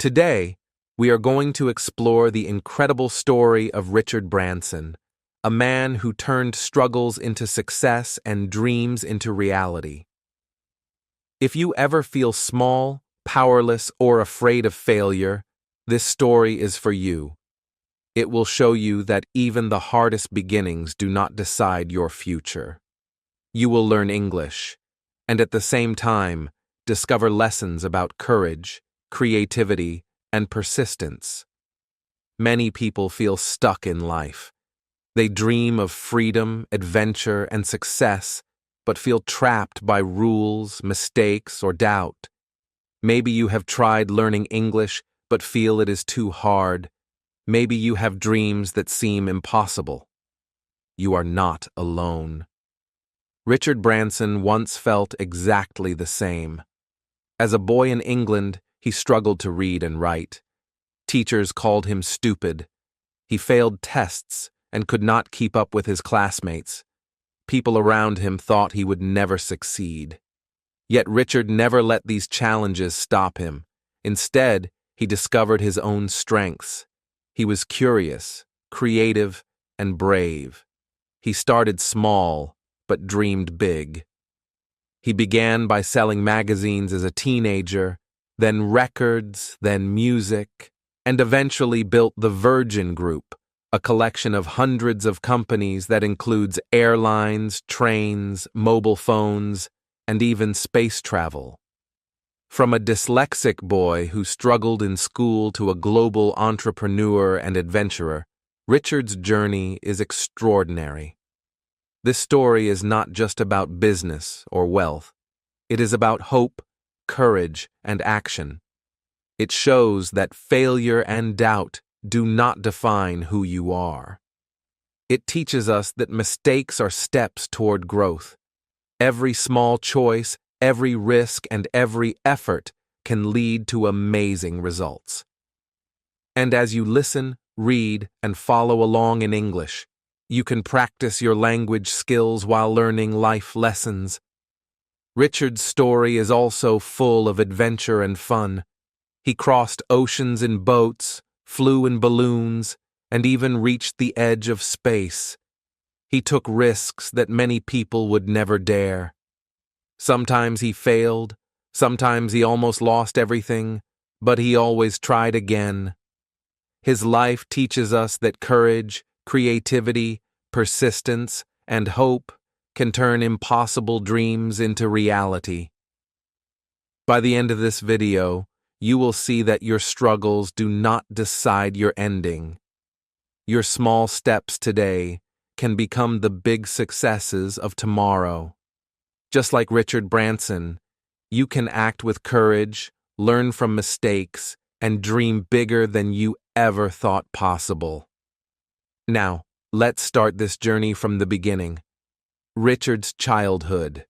Today, we are going to explore the incredible story of Richard Branson, a man who turned struggles into success and dreams into reality. If you ever feel small, powerless, or afraid of failure, this story is for you. It will show you that even the hardest beginnings do not decide your future. You will learn English, and at the same time, discover lessons about courage, creativity, and persistence. Many people feel stuck in life. They dream of freedom, adventure, and success, but feel trapped by rules, mistakes, or doubt. Maybe you have tried learning English, but feel it is too hard. Maybe you have dreams that seem impossible. You are not alone. Richard Branson once felt exactly the same. As a boy in England, he struggled to read and write. Teachers called him stupid. He failed tests and could not keep up with his classmates. People around him thought he would never succeed. Yet Richard never let these challenges stop him. Instead, he discovered his own strengths. He was curious, creative, and brave. He started small, but dreamed big. He began by selling magazines as a teenager, then records, then music, and eventually built the Virgin Group, a collection of hundreds of companies that includes airlines, trains, mobile phones, and even space travel. From a dyslexic boy who struggled in school to a global entrepreneur and adventurer, Richard's journey is extraordinary. This story is not just about business or wealth. It is about hope, courage, and action. It shows that failure and doubt do not define who you are. It teaches us that mistakes are steps toward growth. Every small choice, every risk, and every effort can lead to amazing results. And as you listen, read, and follow along in English, you can practice your language skills while learning life lessons. Richard's story is also full of adventure and fun. He crossed oceans in boats, flew in balloons, and even reached the edge of space. He took risks that many people would never dare. Sometimes he failed, sometimes he almost lost everything, but he always tried again. His life teaches us that courage, creativity, persistence, and hope can turn impossible dreams into reality. By the end of this video, you will see that your struggles do not decide your ending. Your small steps today can become the big successes of tomorrow. Just like Richard Branson, you can act with courage, learn from mistakes, and dream bigger than you ever thought possible. Now, let's start this journey from the beginning. Richard's childhood.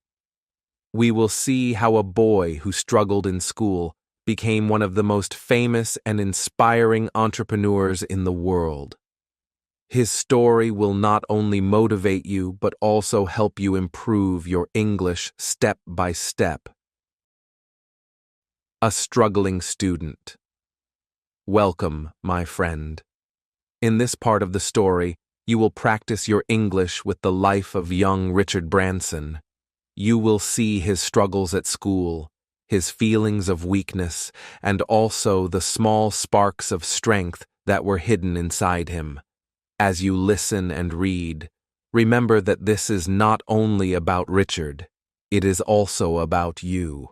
We will see how a boy who struggled in school became one of the most famous and inspiring entrepreneurs in the world. His story will not only motivate you but also help you improve your English step by step. A struggling student. Welcome, my friend. In this part of the story, you will practice your English with the life of young Richard Branson. You will see his struggles at school, his feelings of weakness, and also the small sparks of strength that were hidden inside him. As you listen and read, remember that this is not only about Richard, it is also about you.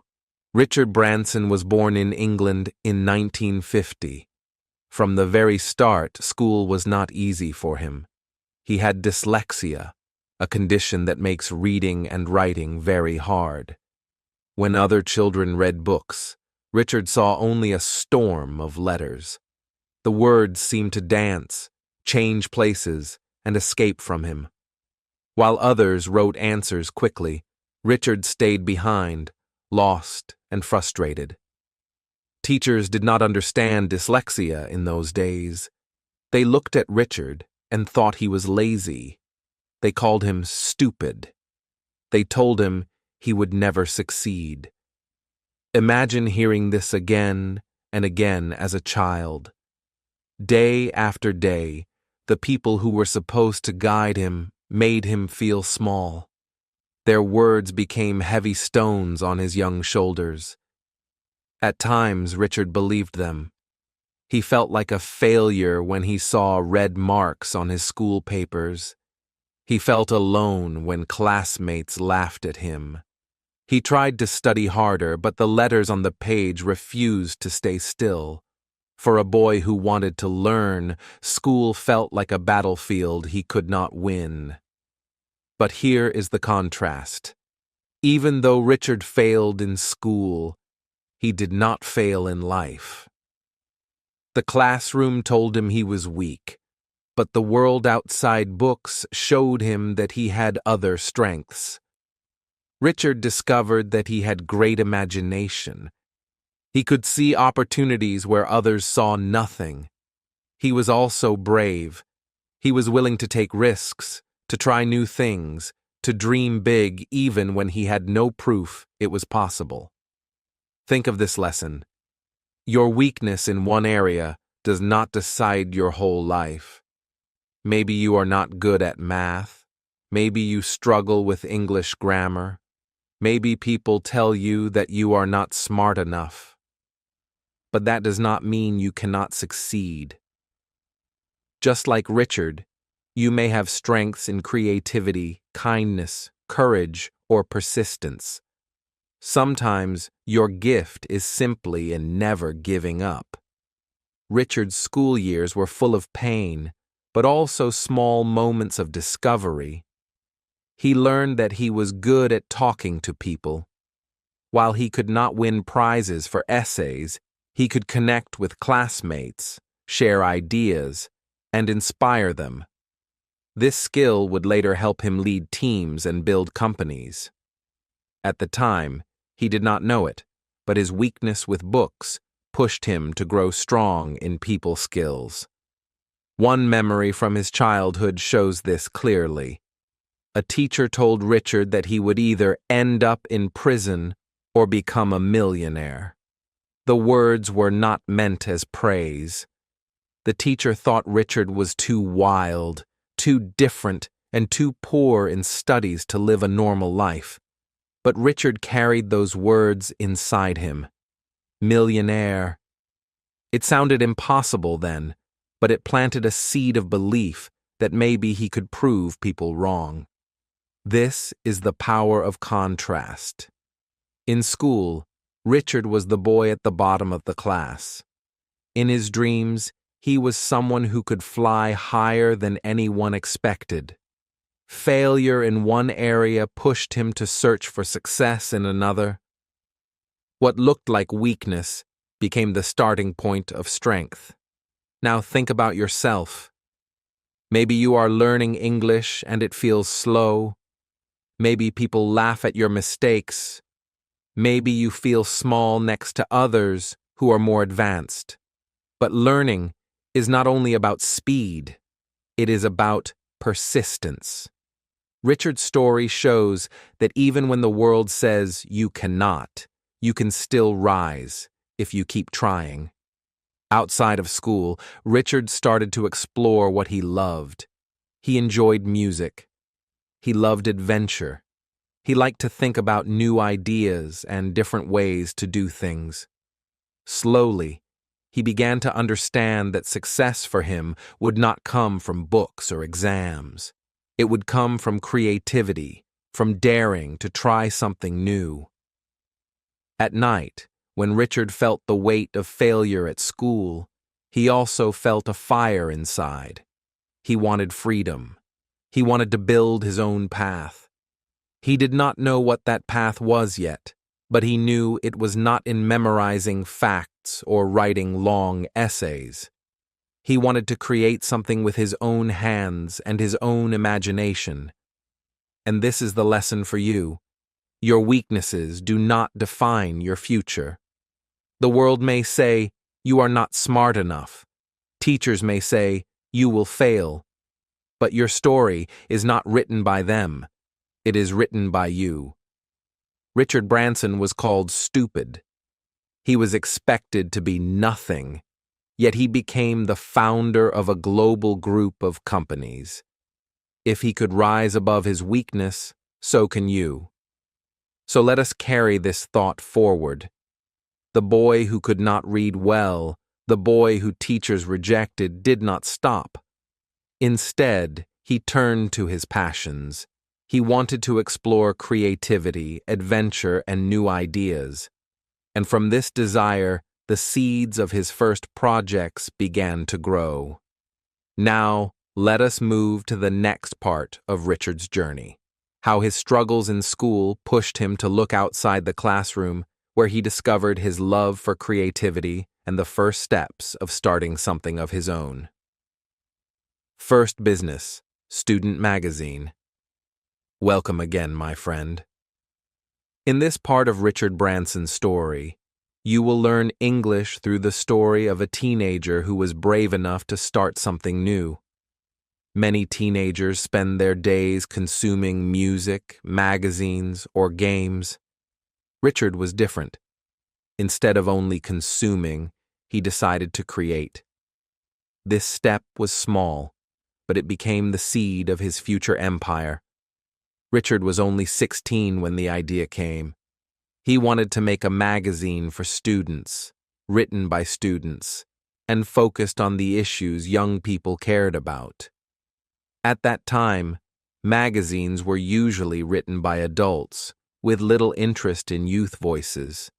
Richard Branson was born in England in 1950. From the very start, school was not easy for him. He had dyslexia, a condition that makes reading and writing very hard. When other children read books, Richard saw only a storm of letters. The words seemed to dance, change places, and escape from him. While others wrote answers quickly, Richard stayed behind, lost and frustrated. Teachers did not understand dyslexia in those days. They looked at Richard and thought he was lazy. They called him stupid. They told him he would never succeed. Imagine hearing this again and again as a child. Day after day, the people who were supposed to guide him made him feel small. Their words became heavy stones on his young shoulders. At times, Richard believed them. He felt like a failure when he saw red marks on his school papers. He felt alone when classmates laughed at him. He tried to study harder, but the letters on the page refused to stay still. For a boy who wanted to learn, school felt like a battlefield he could not win. But here is the contrast. Even though Richard failed in school, he did not fail in life. The classroom told him he was weak, but the world outside books showed him that he had other strengths. Richard discovered that he had great imagination. He could see opportunities where others saw nothing. He was also brave. He was willing to take risks, to try new things, to dream big even when he had no proof it was possible. Think of this lesson. Your weakness in one area does not decide your whole life. Maybe you are not good at math. Maybe you struggle with English grammar. Maybe people tell you that you are not smart enough. But that does not mean you cannot succeed. Just like Richard, you may have strengths in creativity, kindness, courage, or persistence. Sometimes your gift is simply in never giving up. Richard's school years were full of pain, but also small moments of discovery. He learned that he was good at talking to people. While he could not win prizes for essays, he could connect with classmates, share ideas, and inspire them. This skill would later help him lead teams and build companies. At the time, he did not know it, but his weakness with books pushed him to grow strong in people skills. One memory from his childhood shows this clearly. A teacher told Richard that he would either end up in prison or become a millionaire. The words were not meant as praise. The teacher thought Richard was too wild, too different, and too poor in studies to live a normal life. But Richard carried those words inside him. Millionaire. It sounded impossible then, but it planted a seed of belief that maybe he could prove people wrong. This is the power of contrast. In school, Richard was the boy at the bottom of the class. In his dreams, he was someone who could fly higher than anyone expected. Failure in one area pushed him to search for success in another. What looked like weakness became the starting point of strength. Now think about yourself. Maybe you are learning English and it feels slow. Maybe people laugh at your mistakes. Maybe you feel small next to others who are more advanced. But learning is not only about speed, it is about persistence. Richard's story shows that even when the world says you cannot, you can still rise if you keep trying. Outside of school, Richard started to explore what he loved. He enjoyed music. He loved adventure. He liked to think about new ideas and different ways to do things. Slowly, he began to understand that success for him would not come from books or exams. It would come from creativity, from daring to try something new. At night, when Richard felt the weight of failure at school, he also felt a fire inside. He wanted freedom. He wanted to build his own path. He did not know what that path was yet, but he knew it was not in memorizing facts or writing long essays. He wanted to create something with his own hands and his own imagination. And this is the lesson for you. Your weaknesses do not define your future. The world may say, you are not smart enough. Teachers may say, you will fail. But your story is not written by them. It is written by you. Richard Branson was called stupid. He was expected to be nothing, yet he became the founder of a global group of companies. If he could rise above his weakness, so can you. So let us carry this thought forward. The boy who could not read well, the boy who teachers rejected, did not stop. Instead, he turned to his passions. He wanted to explore creativity, adventure, and new ideas. And from this desire, the seeds of his first projects began to grow. Now, let us move to the next part of Richard's journey. How his struggles in school pushed him to look outside the classroom, where he discovered his love for creativity and the first steps of starting something of his own. First business, student magazine. Welcome again, my friend. In this part of Richard Branson's story, you will learn English through the story of a teenager who was brave enough to start something new. Many teenagers spend their days consuming music, magazines, or games. Richard was different. Instead of only consuming, he decided to create. This step was small, but it became the seed of his future empire. Richard was only 16 when the idea came. He wanted to make a magazine for students, written by students, and focused on the issues young people cared about. At that time, magazines were usually written by adults, with little interest in youth voices.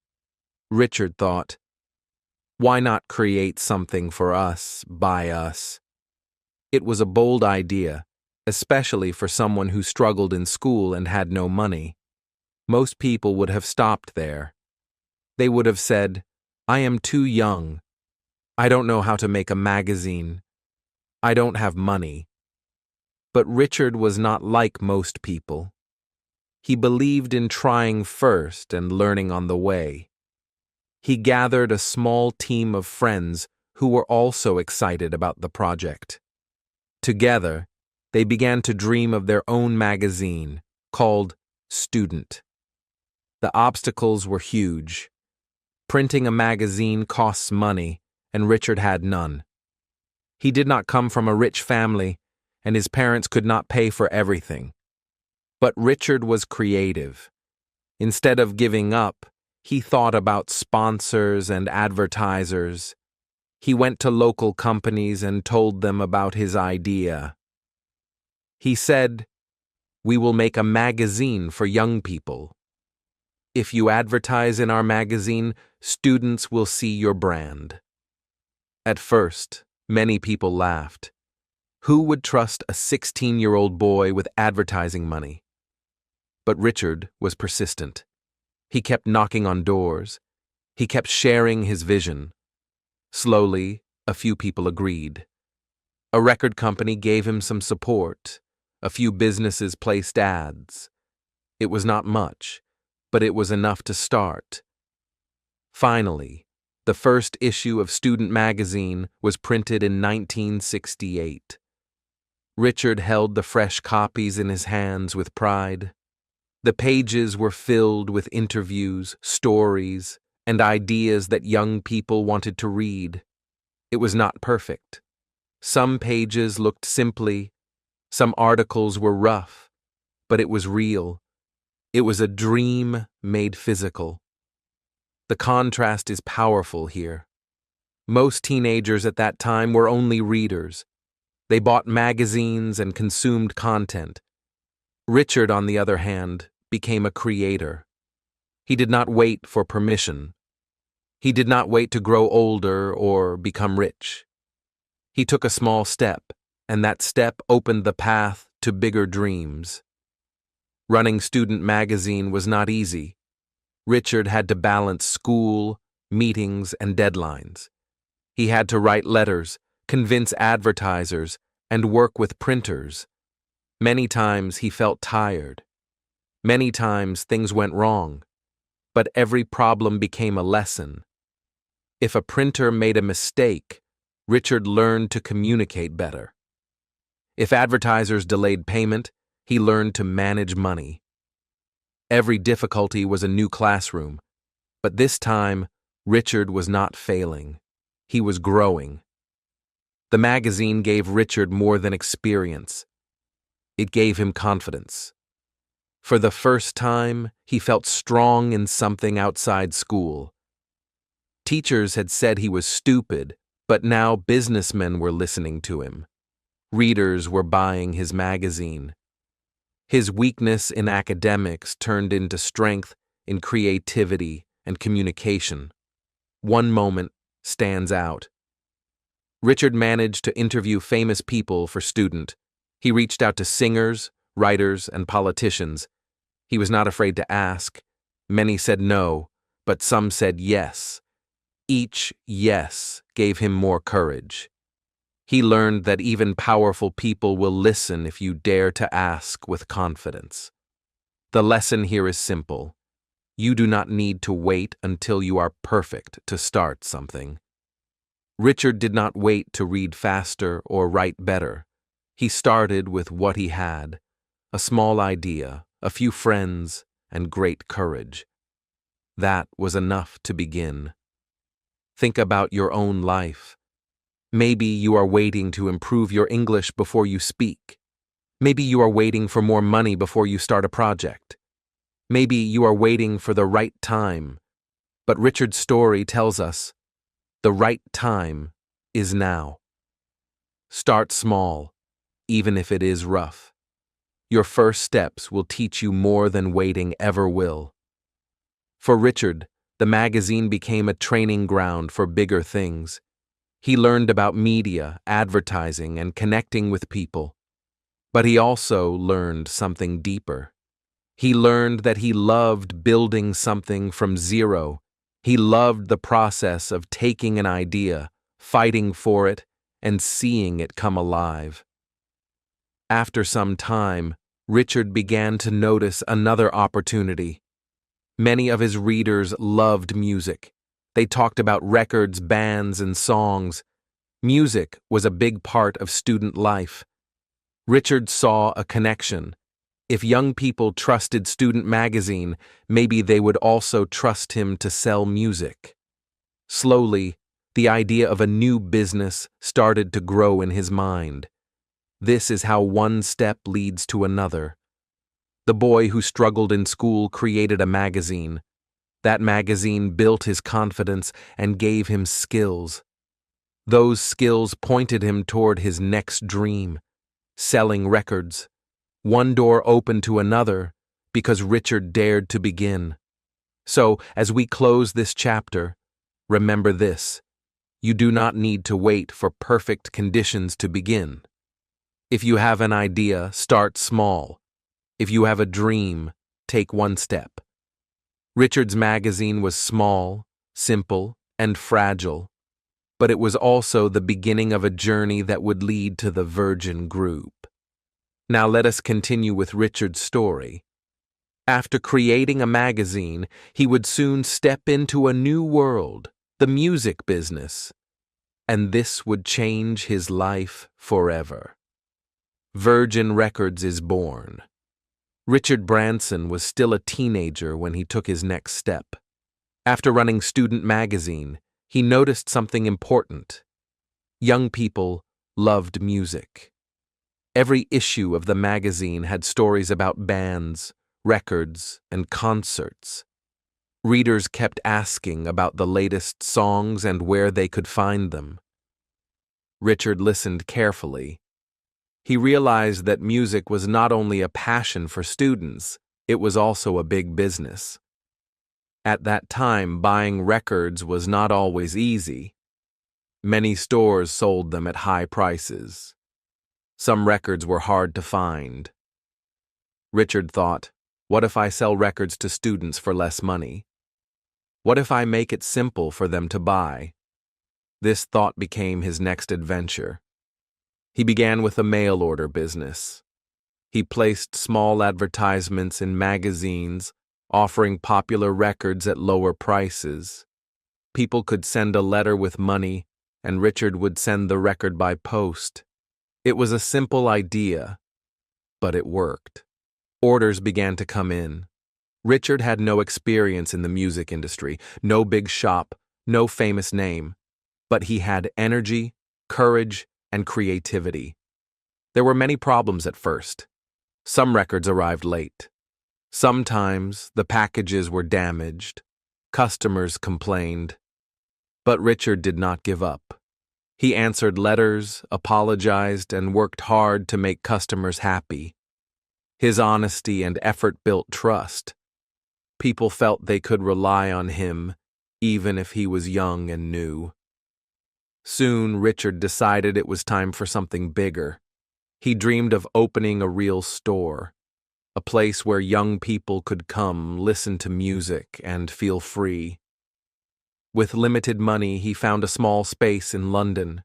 Richard thought, why not create something for us, by us? It was a bold idea, especially for someone who struggled in school and had no money. Most people would have stopped there. They would have said, I am too young. I don't know how to make a magazine. I don't have money. But Richard was not like most people. He believed in trying first and learning on the way. He gathered a small team of friends who were also excited about the project. Together, they began to dream of their own magazine, called Student. The obstacles were huge. Printing a magazine costs money, and Richard had none. He did not come from a rich family, and his parents could not pay for everything. But Richard was creative. Instead of giving up, he thought about sponsors and advertisers. He went to local companies and told them about his idea. He said, "We will make a magazine for young people. If you advertise in our magazine, students will see your brand." At first, many people laughed. Who would trust a 16-year-old boy with advertising money? But Richard was persistent. He kept knocking on doors. He kept sharing his vision. Slowly, a few people agreed. A record company gave him some support. A few businesses placed ads. It was not much, but it was enough to start. Finally, the first issue of Student Magazine was printed in 1968. Richard held the fresh copies in his hands with pride. The pages were filled with interviews, stories, and ideas that young people wanted to read. It was not perfect. Some pages looked simply, some articles were rough, but it was real. It was a dream made physical. The contrast is powerful here. Most teenagers at that time were only readers. They bought magazines and consumed content. Richard, on the other hand, became a creator. He did not wait for permission. He did not wait to grow older or become rich. He took a small step, and that step opened the path to bigger dreams. Running Student Magazine was not easy. Richard had to balance school, meetings, and deadlines. He had to write letters, convince advertisers, and work with printers. Many times he felt tired. Many times things went wrong, but every problem became a lesson. If a printer made a mistake, Richard learned to communicate better. If advertisers delayed payment, he learned to manage money. Every difficulty was a new classroom, but this time, Richard was not failing. He was growing. The magazine gave Richard more than experience. It gave him confidence. For the first time, he felt strong in something outside school. Teachers had said he was stupid, but now businessmen were listening to him. Readers were buying his magazine. His weakness in academics turned into strength in creativity and communication. One moment stands out. Richard managed to interview famous people for Student. He reached out to singers, writers, and politicians. He was not afraid to ask. Many said no, but some said yes. Each yes gave him more courage. He learned that even powerful people will listen if you dare to ask with confidence. The lesson here is simple. You do not need to wait until you are perfect to start something. Richard did not wait to read faster or write better. He started with what he had, a small idea, a few friends, and great courage. That was enough to begin. Think about your own life. Maybe you are waiting to improve your English before you speak. Maybe you are waiting for more money before you start a project. Maybe you are waiting for the right time. But Richard's story tells us, the right time is now. Start small, even if it is rough. Your first steps will teach you more than waiting ever will. For Richard, the magazine became a training ground for bigger things. He learned about media, advertising, and connecting with people. But he also learned something deeper. He learned that he loved building something from zero. He loved the process of taking an idea, fighting for it, and seeing it come alive. After some time, Richard began to notice another opportunity. Many of his readers loved music. They talked about records, bands, and songs. Music was a big part of student life. Richard saw a connection. If young people trusted Student Magazine, maybe they would also trust him to sell music. Slowly, the idea of a new business started to grow in his mind. This is how one step leads to another. The boy who struggled in school created a magazine. That magazine built his confidence and gave him skills. Those skills pointed him toward his next dream, selling records. One door opened to another because Richard dared to begin. So, as we close this chapter, remember this: you do not need to wait for perfect conditions to begin. If you have an idea, start small. If you have a dream, take one step. Richard's magazine was small, simple, and fragile, but it was also the beginning of a journey that would lead to the Virgin Group. Now let us continue with Richard's story. After creating a magazine, he would soon step into a new world, the music business, and this would change his life forever. Virgin Records is born. Richard Branson was still a teenager when he took his next step. After running Student Magazine, he noticed something important. Young people loved music. Every issue of the magazine had stories about bands, records, and concerts. Readers kept asking about the latest songs and where they could find them. Richard listened carefully. He realized that music was not only a passion for students, it was also a big business. At that time, buying records was not always easy. Many stores sold them at high prices. Some records were hard to find. Richard thought, what if I sell records to students for less money? What if I make it simple for them to buy? This thought became his next adventure. He began with a mail-order business. He placed small advertisements in magazines, offering popular records at lower prices. People could send a letter with money, and Richard would send the record by post. It was a simple idea, but it worked. Orders began to come in. Richard had no experience in the music industry, no big shop, No famous name, but he had energy, courage, and creativity. There were many problems at first. Some records arrived late. Sometimes the packages were damaged. Customers complained. But Richard did not give up. He answered letters, apologized, and worked hard to make customers happy. His honesty and effort built trust. People felt they could rely on him, even if he was young and new. Soon, Richard decided it was time for something bigger. He dreamed of opening a real store, a place where young people could come, listen to music, and feel free. With limited money, he found a small space in London.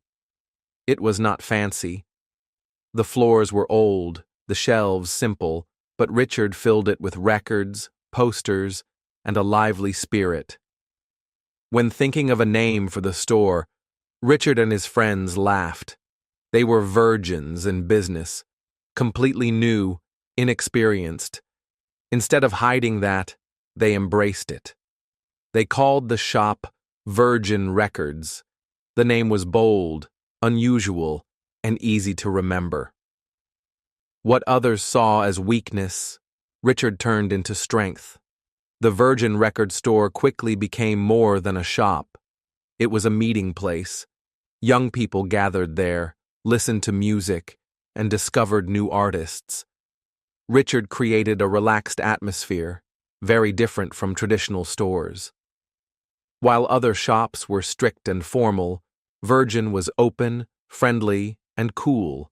It was not fancy. The floors were old, the shelves simple, but Richard filled it with records, posters, and a lively spirit. When thinking of a name for the store, Richard and his friends laughed. They were virgins in business, completely new, inexperienced. Instead of hiding that, they embraced it. They called the shop Virgin Records. The name was bold, unusual, and easy to remember. What others saw as weakness, Richard turned into strength. The Virgin Record store quickly became more than a shop. It was a meeting place. Young people gathered there, listened to music, and discovered new artists. Richard created a relaxed atmosphere, very different from traditional stores. While other shops were strict and formal, Virgin was open, friendly, and cool.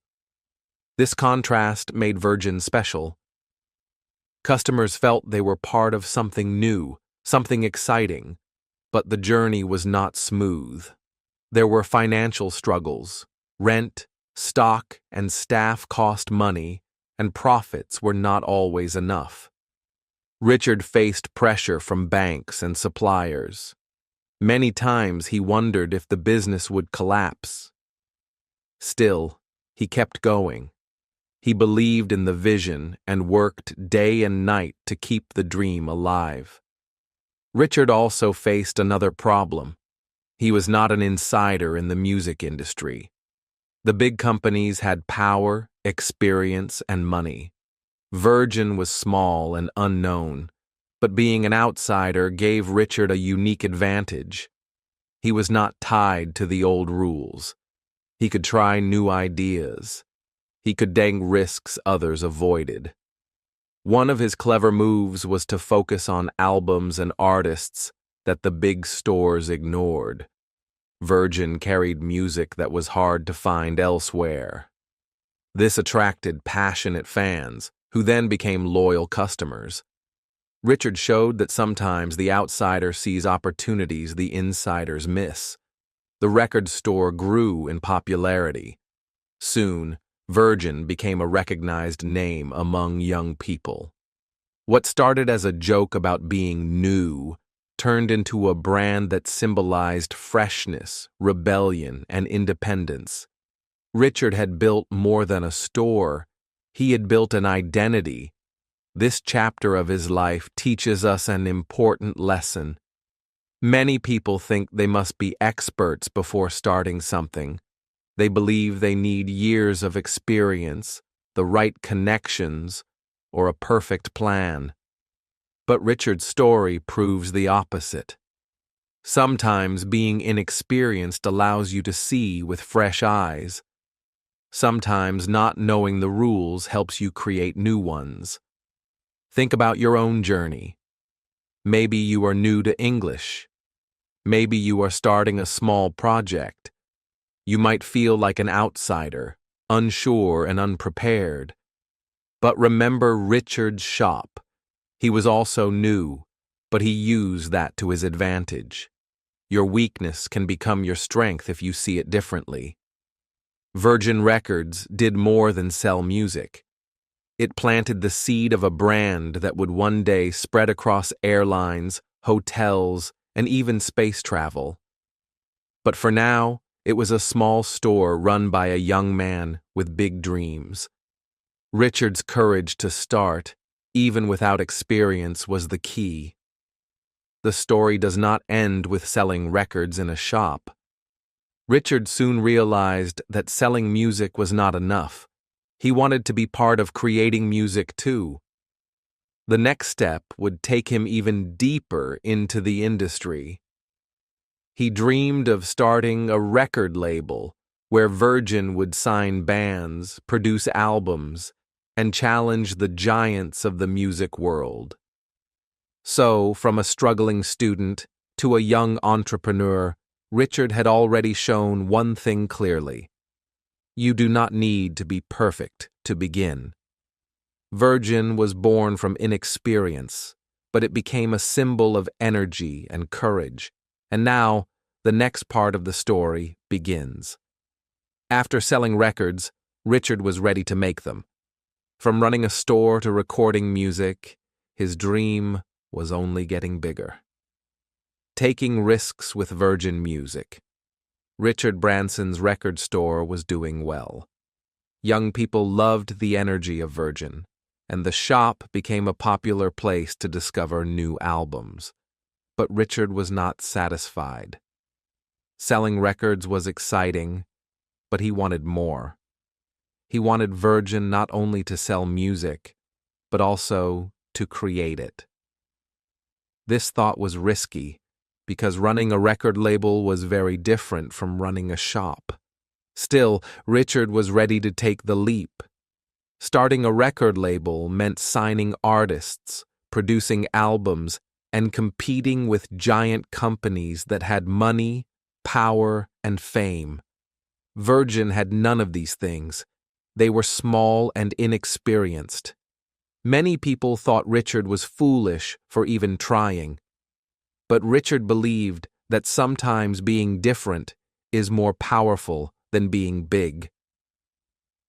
This contrast made Virgin special. Customers felt they were part of something new, something exciting, but the journey was not smooth. There were financial struggles. Rent, stock, and staff cost money, and profits were not always enough. Richard faced pressure from banks and suppliers. Many times he wondered if the business would collapse. Still, he kept going. He believed in the vision and worked day and night to keep the dream alive. Richard also faced another problem. He was not an insider in the music industry. The big companies had power, experience, and money. Virgin was small and unknown, but being an outsider gave Richard a unique advantage. He was not tied to the old rules. He could try new ideas. He could take risks others avoided. One of his clever moves was to focus on albums and artists that the big stores ignored. Virgin carried music that was hard to find elsewhere. This attracted passionate fans, who then became loyal customers. Richard showed that sometimes the outsider sees opportunities the insiders miss. The record store grew in popularity. Soon, Virgin became a recognized name among young people. What started as a joke about being new turned into a brand that symbolized freshness, rebellion, and independence. Richard had built more than a store. He had built an identity. This chapter of his life teaches us an important lesson. Many people think they must be experts before starting something. They believe they need years of experience, the right connections, or a perfect plan. But Richard's story proves the opposite. Sometimes being inexperienced allows you to see with fresh eyes. Sometimes not knowing the rules helps you create new ones. Think about your own journey. Maybe you are new to English. Maybe you are starting a small project. You might feel like an outsider, unsure and unprepared. But remember Richard's shop. He was also new, but he used that to his advantage. Your weakness can become your strength if you see it differently. Virgin Records did more than sell music. It planted the seed of a brand that would one day spread across airlines, hotels, and even space travel. But for now, it was a small store run by a young man with big dreams. Richard's courage to start, even without experience, was the key. the story does not end with selling records in a shop. Richard soon realized that selling music was not enough. He wanted to be part of creating music too. The next step would take him even deeper into the industry. He dreamed of starting a record label where Virgin would sign bands, produce albums, and challenge the giants of the music world. So, from a struggling student to a young entrepreneur, Richard had already shown one thing clearly. You do not need to be perfect to begin. Virgin was born from inexperience, but it became a symbol of energy and courage. And now, the next part of the story begins. After selling records, Richard was ready to make them. From running a store to recording music, his dream was only getting bigger. Taking risks with Virgin Music. Richard Branson's record store was doing well. Young people loved the energy of Virgin, and the shop became a popular place to discover new albums. But Richard was not satisfied. Selling records was exciting, but he wanted more. He wanted Virgin not only to sell music, but also to create it. This thought was risky, because running a record label was very different from running a shop. Still, Richard was ready to take the leap. Starting a record label meant signing artists, producing albums, and competing with giant companies that had money, power, and fame. Virgin had none of these things. They were small and inexperienced. Many people thought Richard was foolish for even trying. But Richard believed that sometimes being different is more powerful than being big.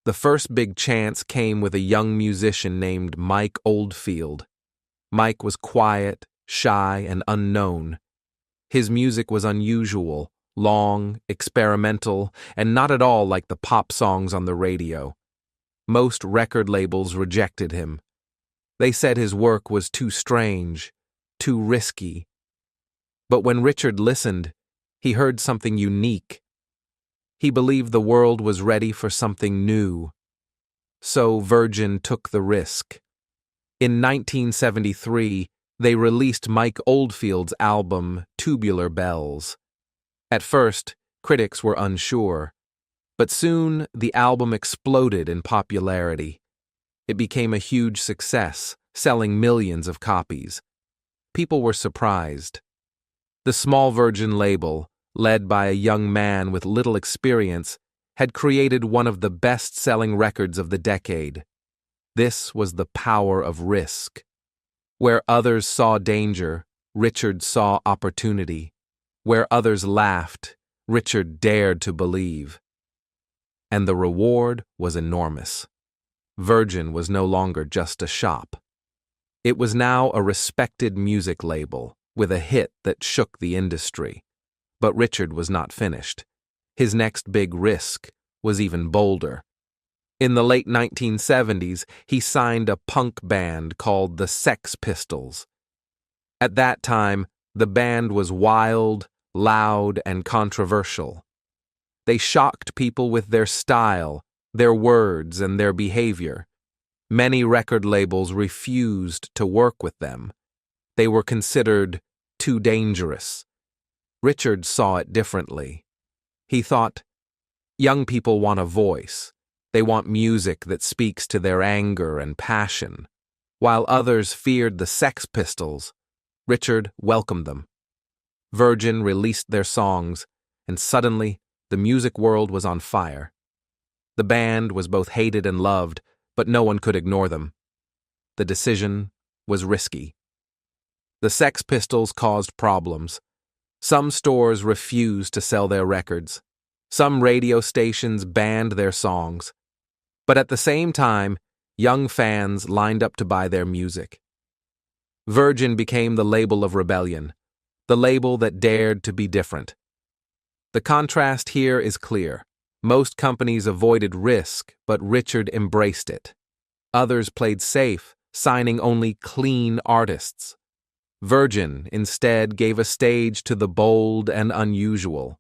The first big chance came with a young musician named Mike Oldfield. Mike was quiet, shy, and unknown. His music was unusual, long, experimental, and not at all like the pop songs on the radio. Most record labels rejected him. They said his work was too strange, too risky. But when Richard listened, he heard something unique. He believed the world was ready for something new. So Virgin took the risk. In 1973, they released Mike Oldfield's album, Tubular Bells. At first, critics were unsure, but soon the album exploded in popularity. It became a huge success, selling millions of copies. People were surprised. The small Virgin label, led by a young man with little experience, had created one of the best-selling records of the decade. This was the power of risk. Where others saw danger, Richard saw opportunity. Where others laughed, Richard dared to believe. And the reward was enormous. Virgin was no longer just a shop. It was now a respected music label, with a hit that shook the industry. But Richard was not finished. His next big risk was even bolder. In the late 1970s, he signed a punk band called the Sex Pistols. At that time, the band was wild, loud, and controversial. They shocked people with their style, their words, and their behavior. Many record labels refused to work with them. They were considered too dangerous. Richard saw it differently. He thought, young people want a voice. They want music that speaks to their anger and passion. While others feared the Sex Pistols, Richard welcomed them. Virgin released their songs, and suddenly the music world was on fire. The band was both hated and loved, but no one could ignore them. The decision was risky. The Sex Pistols caused problems. Some stores refused to sell their records. Some radio stations banned their songs. But at the same time, young fans lined up to buy their music. Virgin became the label of rebellion, the label that dared to be different. The contrast here is clear. Most companies avoided risk, but Richard embraced it. Others played safe, signing only clean artists. Virgin instead gave a stage to the bold and unusual.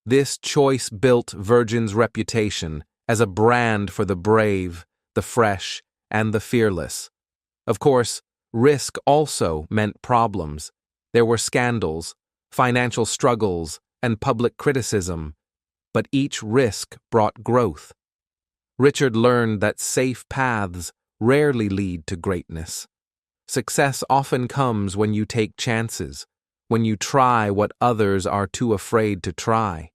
This choice built Virgin's reputation as a brand for the brave, the fresh, and the fearless. Of course, risk also meant problems. There were scandals, financial struggles, and public criticism, but each risk brought growth. Richard learned that safe paths rarely lead to greatness. Success often comes when you take chances, when you try what others are too afraid to try.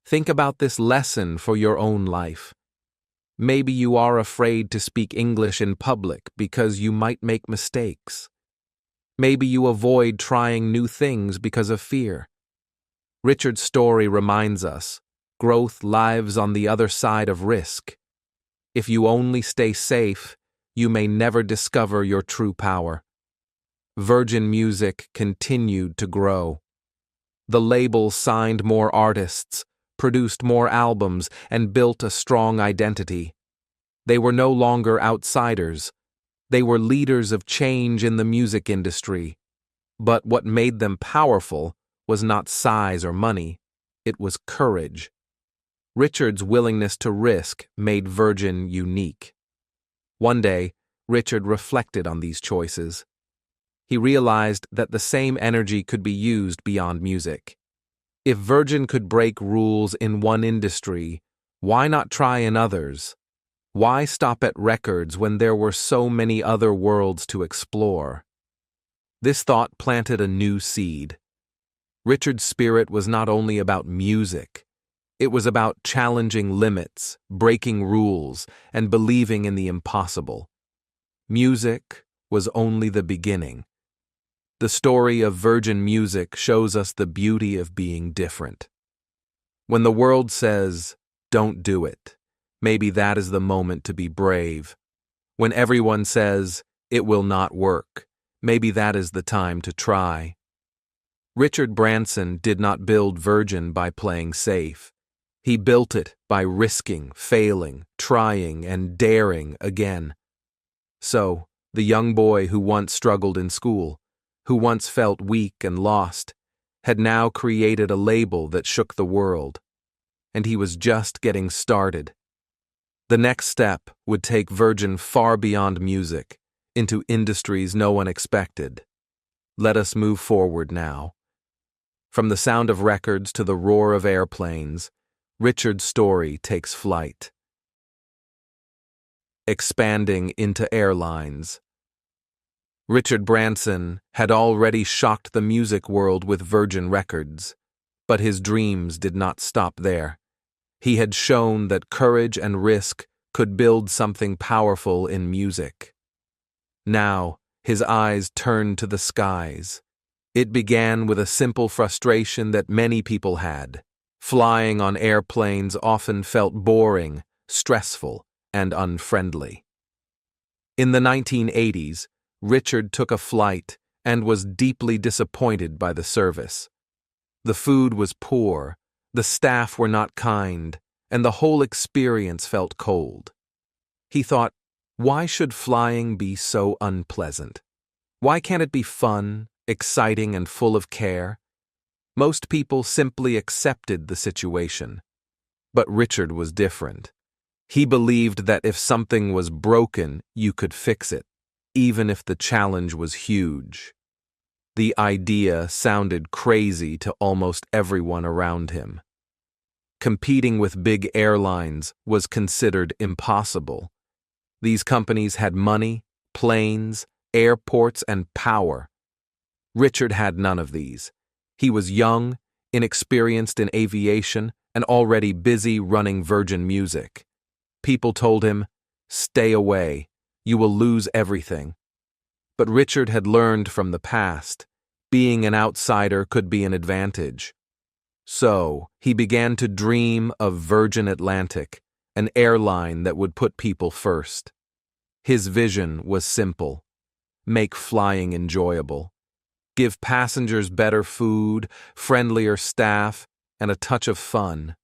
Think about this lesson for your own life. Maybe you are afraid to speak English in public because you might make mistakes. Maybe you avoid trying new things because of fear. Richard's story reminds us, growth lives on the other side of risk. If you only stay safe, you may never discover your true power. Virgin Music continued to grow. The label signed more artists, produced more albums, and built a strong identity. They were no longer outsiders. They were leaders of change in the music industry. But what made them powerful was not size or money. It was courage. Richard's willingness to risk made Virgin unique. One day, Richard reflected on these choices. He realized that the same energy could be used beyond music. If Virgin could break rules in one industry, why not try in others? Why stop at records when there were so many other worlds to explore? This thought planted a new seed. Richard's spirit was not only about music. It was about challenging limits, breaking rules, and believing in the impossible. Music was only the beginning. The story of Virgin Music shows us the beauty of being different. When the world says, "Don't do it," maybe that is the moment to be brave. When everyone says, "It will not work," maybe that is the time to try. Richard Branson did not build Virgin by playing safe. He built it by risking, failing, trying, and daring again. So, the young boy who once struggled in school, who once felt weak and lost, had now created a label that shook the world. And he was just getting started. The next step would take Virgin far beyond music, into industries no one expected. Let us move forward now. From the sound of records to the roar of airplanes, Richard's story takes flight. Expanding into airlines. Richard Branson had already shocked the music world with Virgin Records, but his dreams did not stop there. He had shown that courage and risk could build something powerful in music. Now, his eyes turned to the skies. It began with a simple frustration that many people had. Flying on airplanes often felt boring, stressful, and unfriendly. In the 1980s, Richard took a flight and was deeply disappointed by the service. The food was poor, the staff were not kind, and the whole experience felt cold. He thought, why should flying be so unpleasant? Why can't it be fun, exciting, and full of care? Most people simply accepted the situation. But Richard was different. He believed that if something was broken, you could fix it, even if the challenge was huge. The idea sounded crazy to almost everyone around him. Competing with big airlines was considered impossible. These companies had money, planes, airports, and power. Richard had none of these. He was young, inexperienced in aviation, and already busy running Virgin Music. People told him, "Stay away, you will lose everything." But Richard had learned from the past. Being an outsider could be an advantage. So, he began to dream of Virgin Atlantic, an airline that would put people first. His vision was simple: make flying enjoyable. Give passengers better food, friendlier staff, and a touch of fun.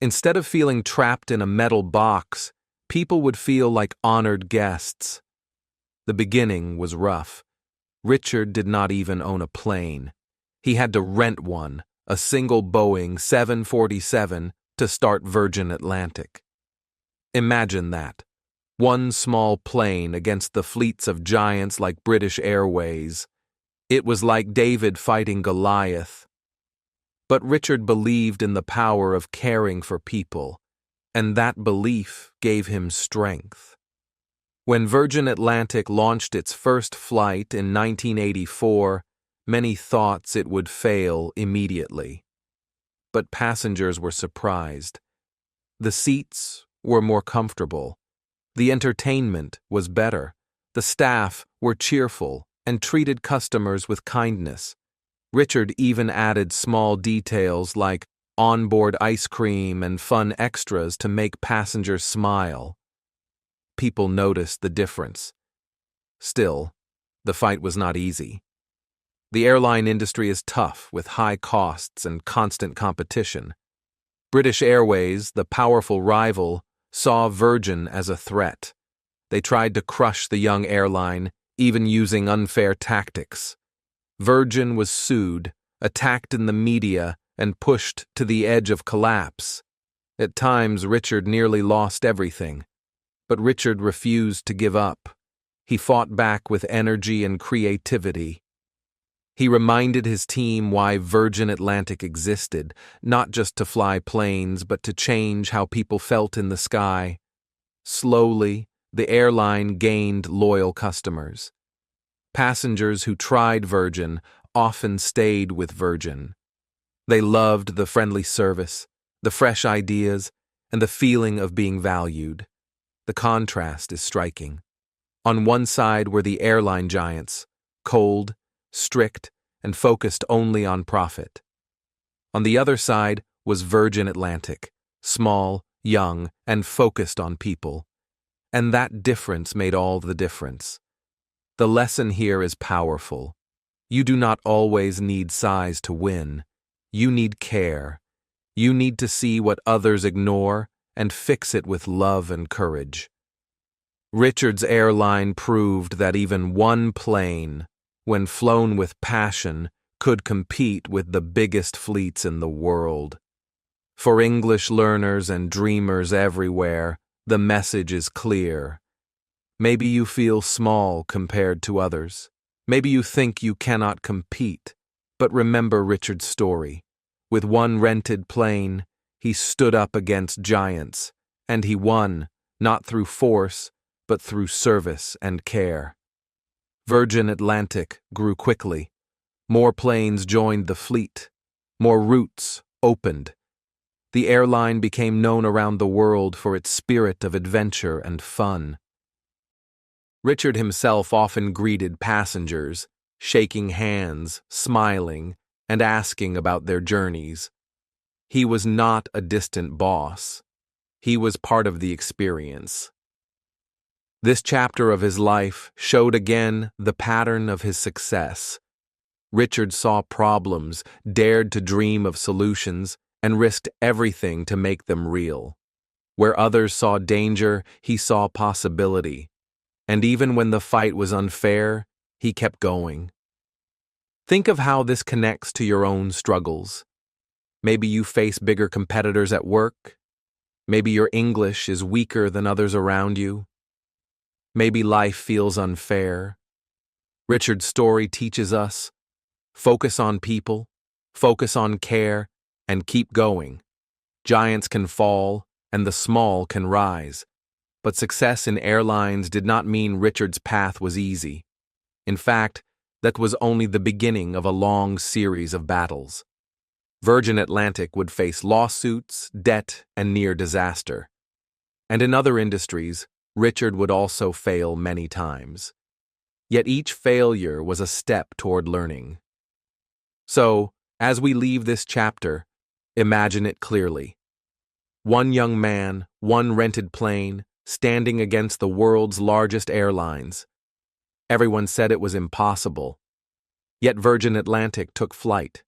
Instead of feeling trapped in a metal box, people would feel like honored guests. The beginning was rough. Richard did not even own a plane. He had to rent one, a single Boeing 747, to start Virgin Atlantic. Imagine that. One small plane against the fleets of giants like British Airways. It was like David fighting Goliath. But Richard believed in the power of caring for people, and that belief gave him strength. When Virgin Atlantic launched its first flight in 1984, many thought it would fail immediately. But passengers were surprised. The seats were more comfortable. The entertainment was better. The staff were cheerful and treated customers with kindness. Richard even added small details like onboard ice cream and fun extras to make passengers smile. People noticed the difference. Still, the fight was not easy. The airline industry is tough with high costs and constant competition. British Airways, the powerful rival, saw Virgin as a threat. They tried to crush the young airline, even using unfair tactics. Virgin was sued, attacked in the media, and pushed to the edge of collapse. At times, Richard nearly lost everything. But Richard refused to give up. He fought back with energy and creativity. He reminded his team why Virgin Atlantic existed, not just to fly planes, but to change how people felt in the sky. Slowly, the airline gained loyal customers. Passengers who tried Virgin often stayed with Virgin. They loved the friendly service, the fresh ideas, and the feeling of being valued. The contrast is striking. On one side were the airline giants, cold, strict, and focused only on profit. On the other side was Virgin Atlantic, small, young, and focused on people. And that difference made all the difference. The lesson here is powerful. You do not always need size to win. You need care. You need to see what others ignore and fix it with love and courage. Richard's airline proved that even one plane, when flown with passion, could compete with the biggest fleets in the world. For English learners and dreamers everywhere, the message is clear. Maybe you feel small compared to others. Maybe you think you cannot compete. But remember Richard's story. With one rented plane, he stood up against giants, and he won, not through force, but through service and care. Virgin Atlantic grew quickly. More planes joined the fleet. More routes opened. The airline became known around the world for its spirit of adventure and fun. Richard himself often greeted passengers, shaking hands, smiling, and asking about their journeys. He was not a distant boss. He was part of the experience. This chapter of his life showed again the pattern of his success. Richard saw problems, dared to dream of solutions, and risked everything to make them real. Where others saw danger, he saw possibility. And even when the fight was unfair, he kept going. Think of how this connects to your own struggles. Maybe you face bigger competitors at work. Maybe your English is weaker than others around you. Maybe life feels unfair. Richard's story teaches us, focus on people, focus on care, and keep going. Giants can fall, and the small can rise. But success in airlines did not mean Richard's path was easy. In fact, that was only the beginning of a long series of battles. Virgin Atlantic would face lawsuits, debt, and near disaster. And in other industries, Richard would also fail many times. Yet each failure was a step toward learning. So, as we leave this chapter, imagine it clearly. One young man, one rented plane, standing against the world's largest airlines. Everyone said it was impossible. Yet Virgin Atlantic took flight.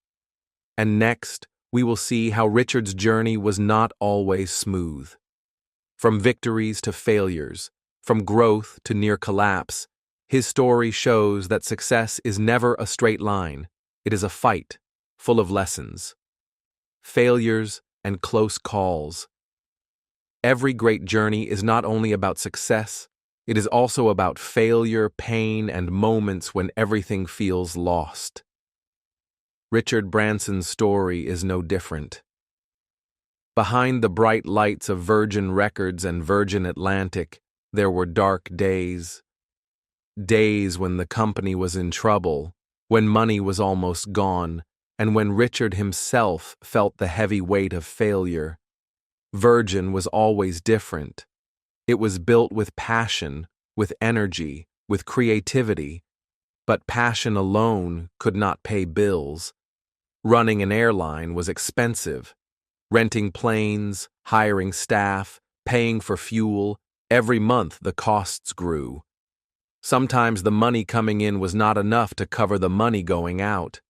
And next, we will see how Richard's journey was not always smooth. From victories to failures, from growth to near collapse, His story shows that success is never a straight line. It is a fight, full of lessons, failures, and close calls. Every great journey is not only about success, it is also about failure, pain, and moments when everything feels lost. Richard Branson's story is no different. Behind the bright lights of Virgin Records and Virgin Atlantic, there were dark days. Days when the company was in trouble, when money was almost gone, and when Richard himself felt the heavy weight of failure. Virgin was always different. It was built with passion, with energy, with creativity, but passion alone could not pay bills. Running an airline was expensive. Renting planes, hiring staff, paying for fuel, every month the costs grew. Sometimes the money coming in was not enough to cover the money going out.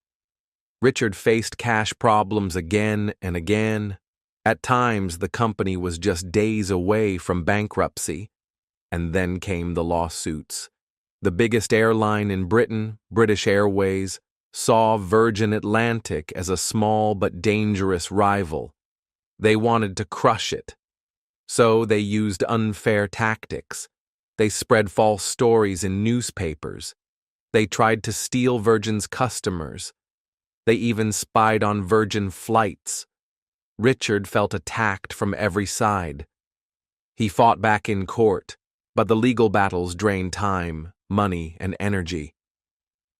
Richard faced cash problems again and again. At times, the company was just days away from bankruptcy. And then came the lawsuits. The biggest airline in Britain, British Airways, saw Virgin Atlantic as a small but dangerous rival. They wanted to crush it. So they used unfair tactics. They spread false stories in newspapers. They tried to steal Virgin's customers. They even spied on Virgin flights. Richard felt attacked from every side. He fought back in court, but the legal battles drained time, money, and energy.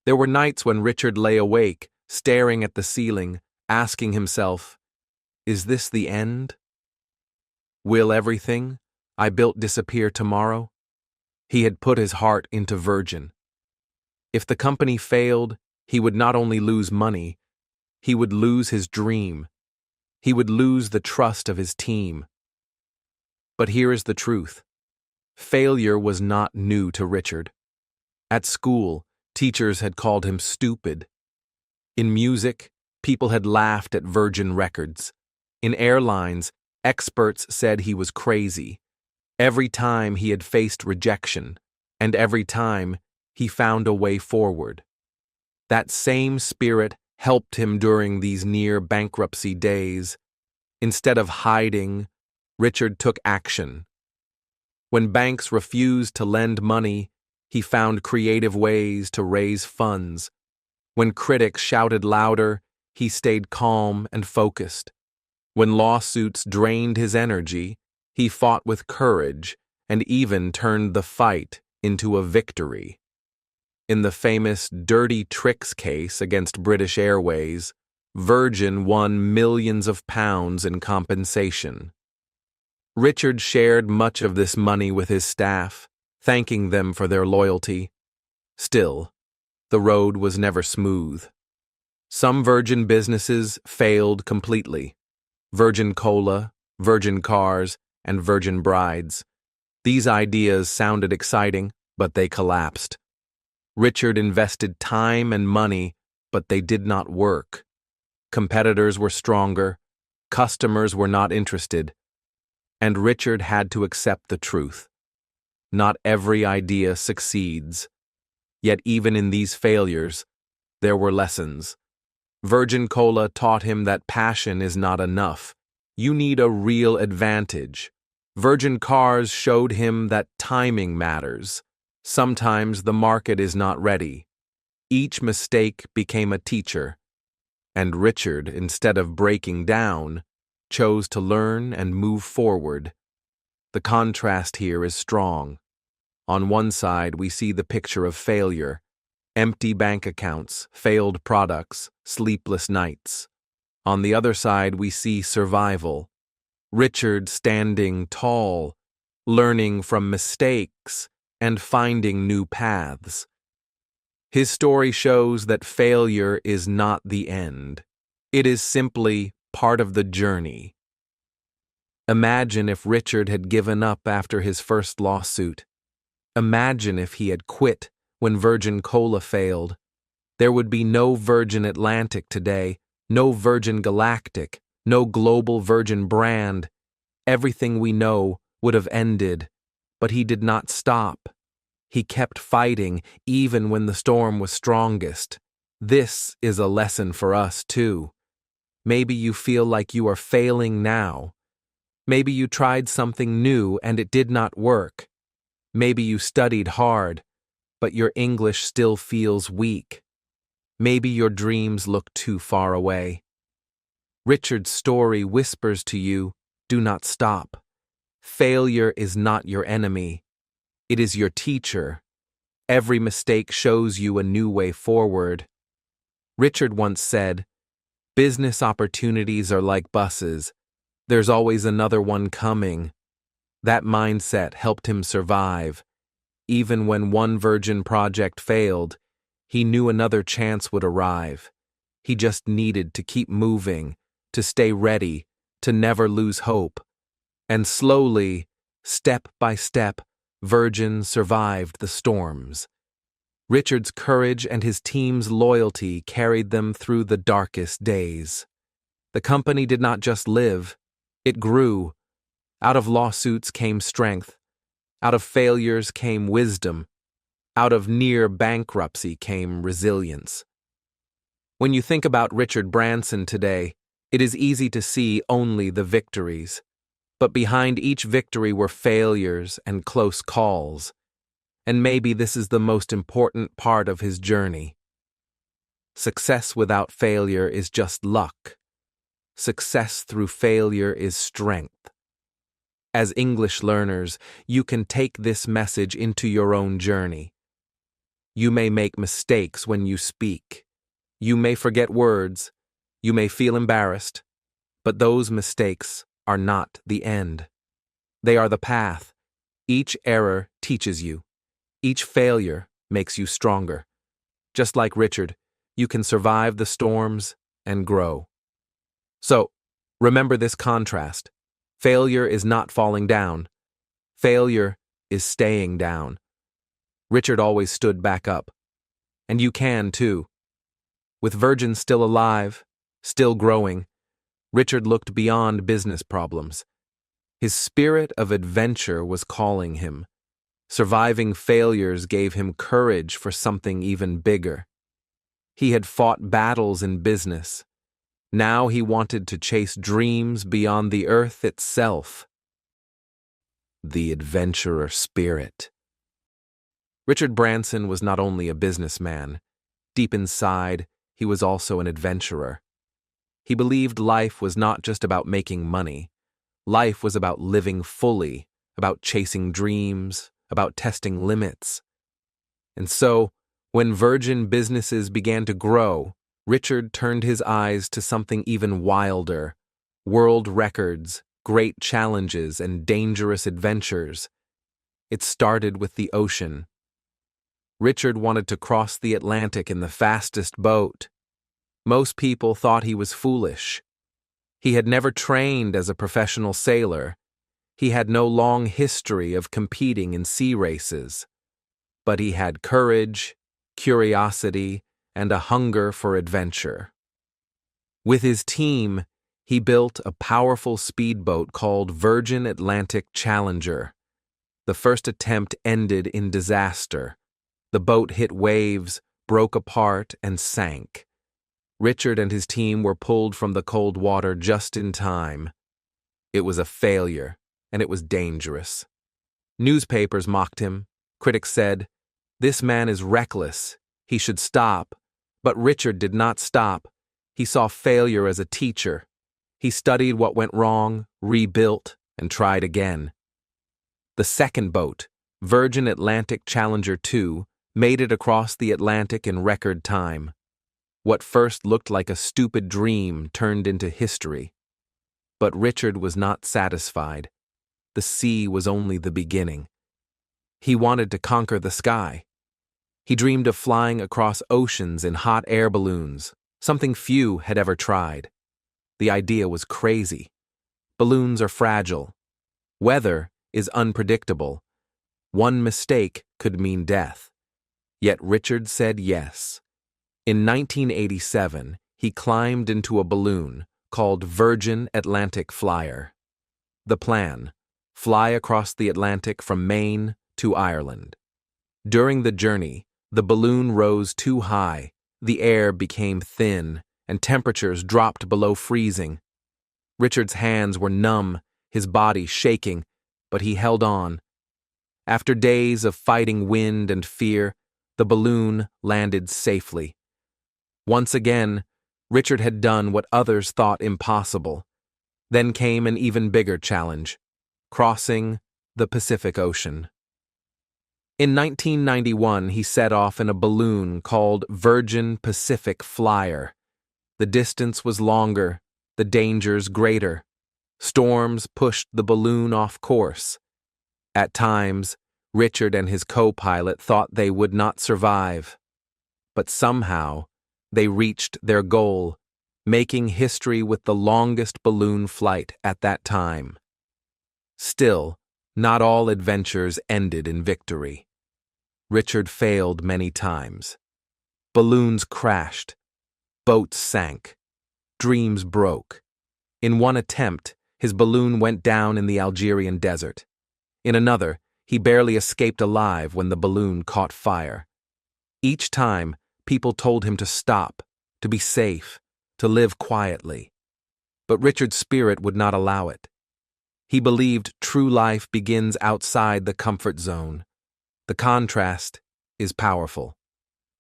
There were nights when Richard lay awake, staring at the ceiling, asking himself, "Is this the end? Will everything I built disappear tomorrow?" He had put his heart into Virgin. If the company failed, he would not only lose money, he would lose his dream. He would lose the trust of his team. But here is the truth. Failure was not new to Richard. At school, teachers had called him stupid. In music, people had laughed at Virgin Records. In airlines, experts said he was crazy. Every time he had faced rejection, and every time he found a way forward. That same spirit helped him during these near bankruptcy days. Instead of hiding, Richard took action. When banks refused to lend money, he found creative ways to raise funds. When critics shouted louder, he stayed calm and focused. When lawsuits drained his energy, he fought with courage and even turned the fight into a victory. In the famous Dirty Tricks case against British Airways, Virgin won millions of pounds in compensation. Richard shared much of this money with his staff, thanking them for their loyalty. Still, the road was never smooth. Some Virgin businesses failed completely. Virgin Cola, Virgin Cars, and Virgin Brides. These ideas sounded exciting, but they collapsed. Richard invested time and money, but they did not work. Competitors were stronger, customers were not interested, and Richard had to accept the truth. Not every idea succeeds. Yet even in these failures, there were lessons. Virgin Cola taught him that passion is not enough. You need a real advantage. Virgin Cars showed him that timing matters. Sometimes the market is not ready. Each mistake became a teacher. And Richard, instead of breaking down, chose to learn and move forward. The contrast here is strong. On one side, we see the picture of failure, empty bank accounts, failed products, sleepless nights. On the other side, we see survival. Richard standing tall, learning from mistakes, and finding new paths. His story shows that failure is not the end. It is simply part of the journey. Imagine if Richard had given up after his first lawsuit. Imagine if he had quit when Virgin Cola failed. There would be no Virgin Atlantic today, no Virgin Galactic, no global Virgin brand. Everything we know would have ended, but he did not stop. He kept fighting even when the storm was strongest. This is a lesson for us, too. Maybe you feel like you are failing now. Maybe you tried something new and it did not work. Maybe you studied hard, but your English still feels weak. Maybe your dreams look too far away. Richard's story whispers to you, do not stop. Failure is not your enemy. It is your teacher. Every mistake shows you a new way forward. Richard once said, business opportunities are like buses. There's always another one coming. That mindset helped him survive. Even when one Virgin project failed, he knew another chance would arrive. He just needed to keep moving, to stay ready, to never lose hope. And slowly, step by step, Virgin survived the storms. Richard's courage and his team's loyalty carried them through the darkest days. The company did not just live, it grew. Out of lawsuits came strength. Out of failures came wisdom. Out of near bankruptcy came resilience. When you think about Richard Branson today, it is easy to see only the victories. But behind each victory were failures and close calls. And maybe this is the most important part of his journey. Success without failure is just luck. Success through failure is strength. As English learners, you can take this message into your own journey. You may make mistakes when you speak. You may forget words. You may feel embarrassed. But those mistakes are not the end. They are the path. Each error teaches you. Each failure makes you stronger. Just like Richard, you can survive the storms and grow. So, remember this contrast. Failure is not falling down. Failure is staying down. Richard always stood back up. And you can too. With Virgin still alive, still growing, Richard looked beyond business problems. His spirit of adventure was calling him. Surviving failures gave him courage for something even bigger. He had fought battles in business. Now he wanted to chase dreams beyond the earth itself. The adventurer spirit. Richard Branson was not only a businessman. Deep inside, he was also an adventurer. He believed life was not just about making money. Life was about living fully, about chasing dreams, about testing limits. And so, when Virgin businesses began to grow, Richard turned his eyes to something even wilder: world records, great challenges, and dangerous adventures. It started with the ocean. Richard wanted to cross the Atlantic in the fastest boat. Most people thought he was foolish. He had never trained as a professional sailor. He had no long history of competing in sea races. But he had courage, curiosity, and a hunger for adventure. With his team, he built a powerful speedboat called Virgin Atlantic Challenger. The first attempt ended in disaster. The boat hit waves, broke apart, and sank. Richard and his team were pulled from the cold water just in time. It was a failure, and it was dangerous. Newspapers mocked him. Critics said, "This man is reckless. He should stop." But Richard did not stop. He saw failure as a teacher. He studied what went wrong, rebuilt, and tried again. The second boat, Virgin Atlantic Challenger 2, made it across the Atlantic in record time. What first looked like a stupid dream turned into history. But Richard was not satisfied. The sea was only the beginning. He wanted to conquer the sky. He dreamed of flying across oceans in hot air balloons, something few had ever tried. The idea was crazy. Balloons are fragile. Weather is unpredictable. One mistake could mean death. Yet Richard said yes. In 1987, he climbed into a balloon called Virgin Atlantic Flyer. The plan: fly across the Atlantic from Maine to Ireland. During the journey, the balloon rose too high, the air became thin, and temperatures dropped below freezing. Richard's hands were numb, his body shaking, but he held on. After days of fighting wind and fear, the balloon landed safely. Once again, Richard had done what others thought impossible. Then came an even bigger challenge: crossing the Pacific Ocean. In 1991, he set off in a balloon called Virgin Pacific Flyer. The distance was longer, the dangers greater. Storms pushed the balloon off course. At times, Richard and his co-pilot thought they would not survive. But somehow, they reached their goal, making history with the longest balloon flight at that time. Still, not all adventures ended in victory. Richard failed many times. Balloons crashed. Boats sank. Dreams broke. In one attempt, his balloon went down in the Algerian desert. In another, he barely escaped alive when the balloon caught fire. Each time, people told him to stop, to be safe, to live quietly. But Richard's spirit would not allow it. He believed true life begins outside the comfort zone. The contrast is powerful.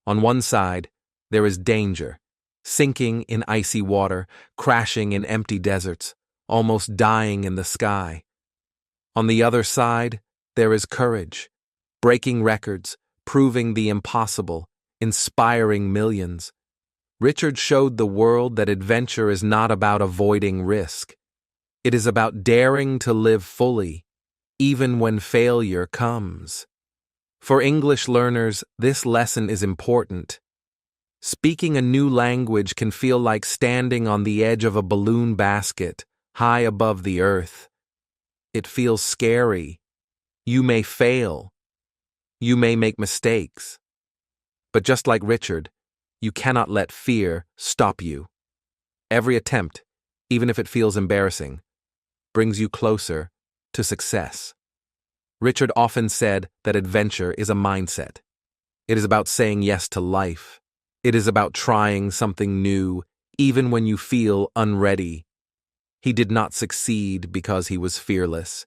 On one side, there is danger, sinking in icy water, crashing in empty deserts, almost dying in the sky. On the other side, there is courage, breaking records, proving the impossible, inspiring millions. Richard showed the world that adventure is not about avoiding risk. It is about daring to live fully, even when failure comes. For English learners, this lesson is important. Speaking a new language can feel like standing on the edge of a balloon basket, high above the earth. It feels scary. You may fail. You may make mistakes. But just like Richard, you cannot let fear stop you. Every attempt, even if it feels embarrassing, brings you closer to success. Richard often said that adventure is a mindset. It is about saying yes to life. It is about trying something new, even when you feel unready. He did not succeed because he was fearless.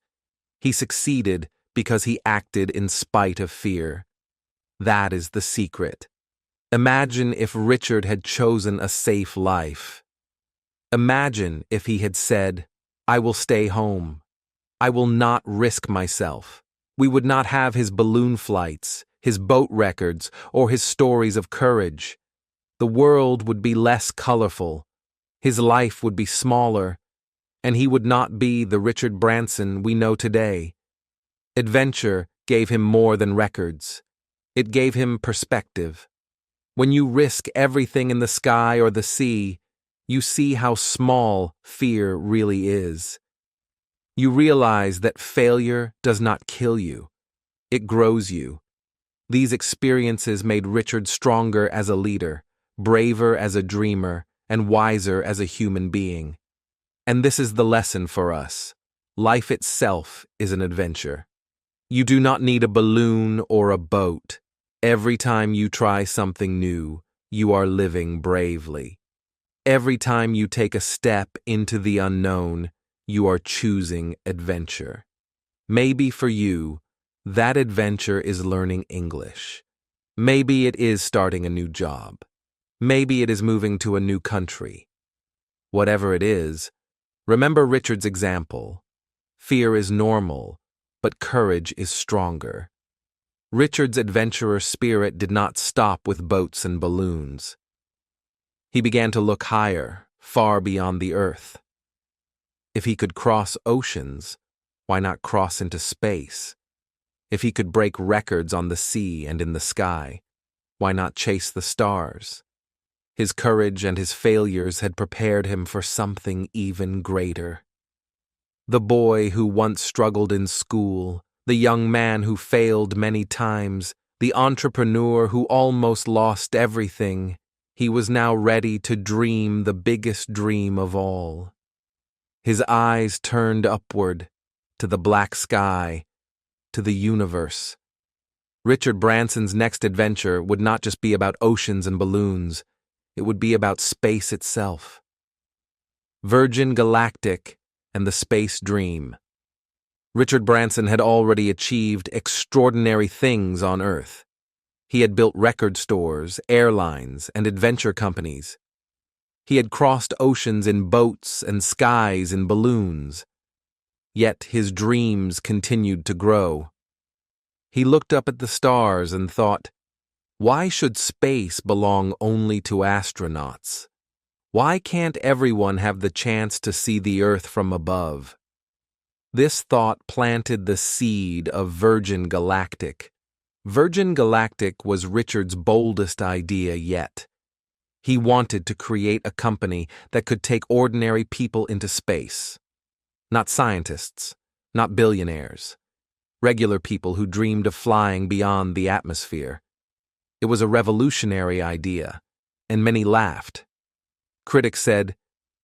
He succeeded because he acted in spite of fear. That is the secret. Imagine if Richard had chosen a safe life. Imagine if he had said, "I will stay home. I will not risk myself." We would not have his balloon flights, his boat records, or his stories of courage. The world would be less colorful, his life would be smaller, and he would not be the Richard Branson we know today. Adventure gave him more than records. It gave him perspective. When you risk everything in the sky or the sea, you see how small fear really is. You realize that failure does not kill you. It grows you. These experiences made Richard stronger as a leader, braver as a dreamer, and wiser as a human being. And this is the lesson for us. Life itself is an adventure. You do not need a balloon or a boat. Every time you try something new, you are living bravely. Every time you take a step into the unknown, you are choosing adventure. Maybe for you, that adventure is learning English. Maybe it is starting a new job. Maybe it is moving to a new country. Whatever it is, remember Richard's example. Fear is normal, but courage is stronger. Richard's adventurer spirit did not stop with boats and balloons. He began to look higher, far beyond the earth. If he could cross oceans, why not cross into space? If he could break records on the sea and in the sky, why not chase the stars? His courage and his failures had prepared him for something even greater. The boy who once struggled in school, the young man who failed many times, the entrepreneur who almost lost everything, he was now ready to dream the biggest dream of all. His eyes turned upward, to the black sky, to the universe. Richard Branson's next adventure would not just be about oceans and balloons, it would be about space itself. Virgin Galactic and the Space Dream. Richard Branson had already achieved extraordinary things on Earth. He had built record stores, airlines, and adventure companies. He had crossed oceans in boats and skies in balloons. Yet his dreams continued to grow. He looked up at the stars and thought, why should space belong only to astronauts? Why can't everyone have the chance to see the Earth from above? This thought planted the seed of Virgin Galactic. Virgin Galactic was Richard's boldest idea yet. He wanted to create a company that could take ordinary people into space. Not scientists, not billionaires. Regular people who dreamed of flying beyond the atmosphere. It was a revolutionary idea, and many laughed. Critics said,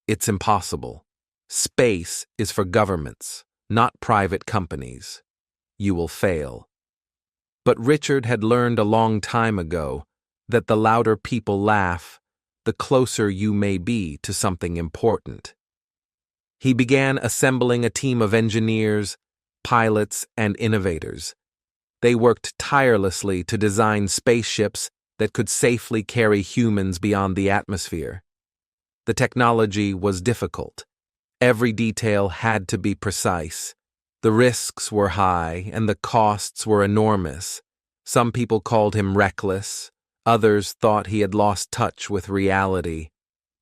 it's impossible. Space is for governments, not private companies. You will fail. But Richard had learned a long time ago that the louder people laugh, the closer you may be to something important. He began assembling a team of engineers, pilots, and innovators. They worked tirelessly to design spaceships that could safely carry humans beyond the atmosphere. The technology was difficult. Every detail had to be precise. The risks were high and the costs were enormous. Some people called him reckless. Others thought he had lost touch with reality.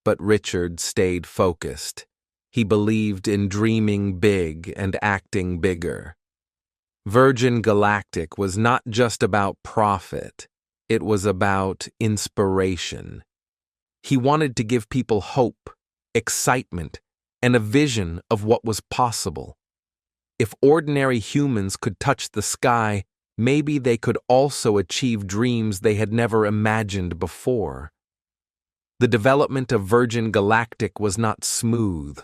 But Richard stayed focused. He believed in dreaming big and acting bigger. Virgin Galactic was not just about profit. It was about inspiration. He wanted to give people hope, excitement, and a vision of what was possible. If ordinary humans could touch the sky, maybe they could also achieve dreams they had never imagined before. The development of Virgin Galactic was not smooth.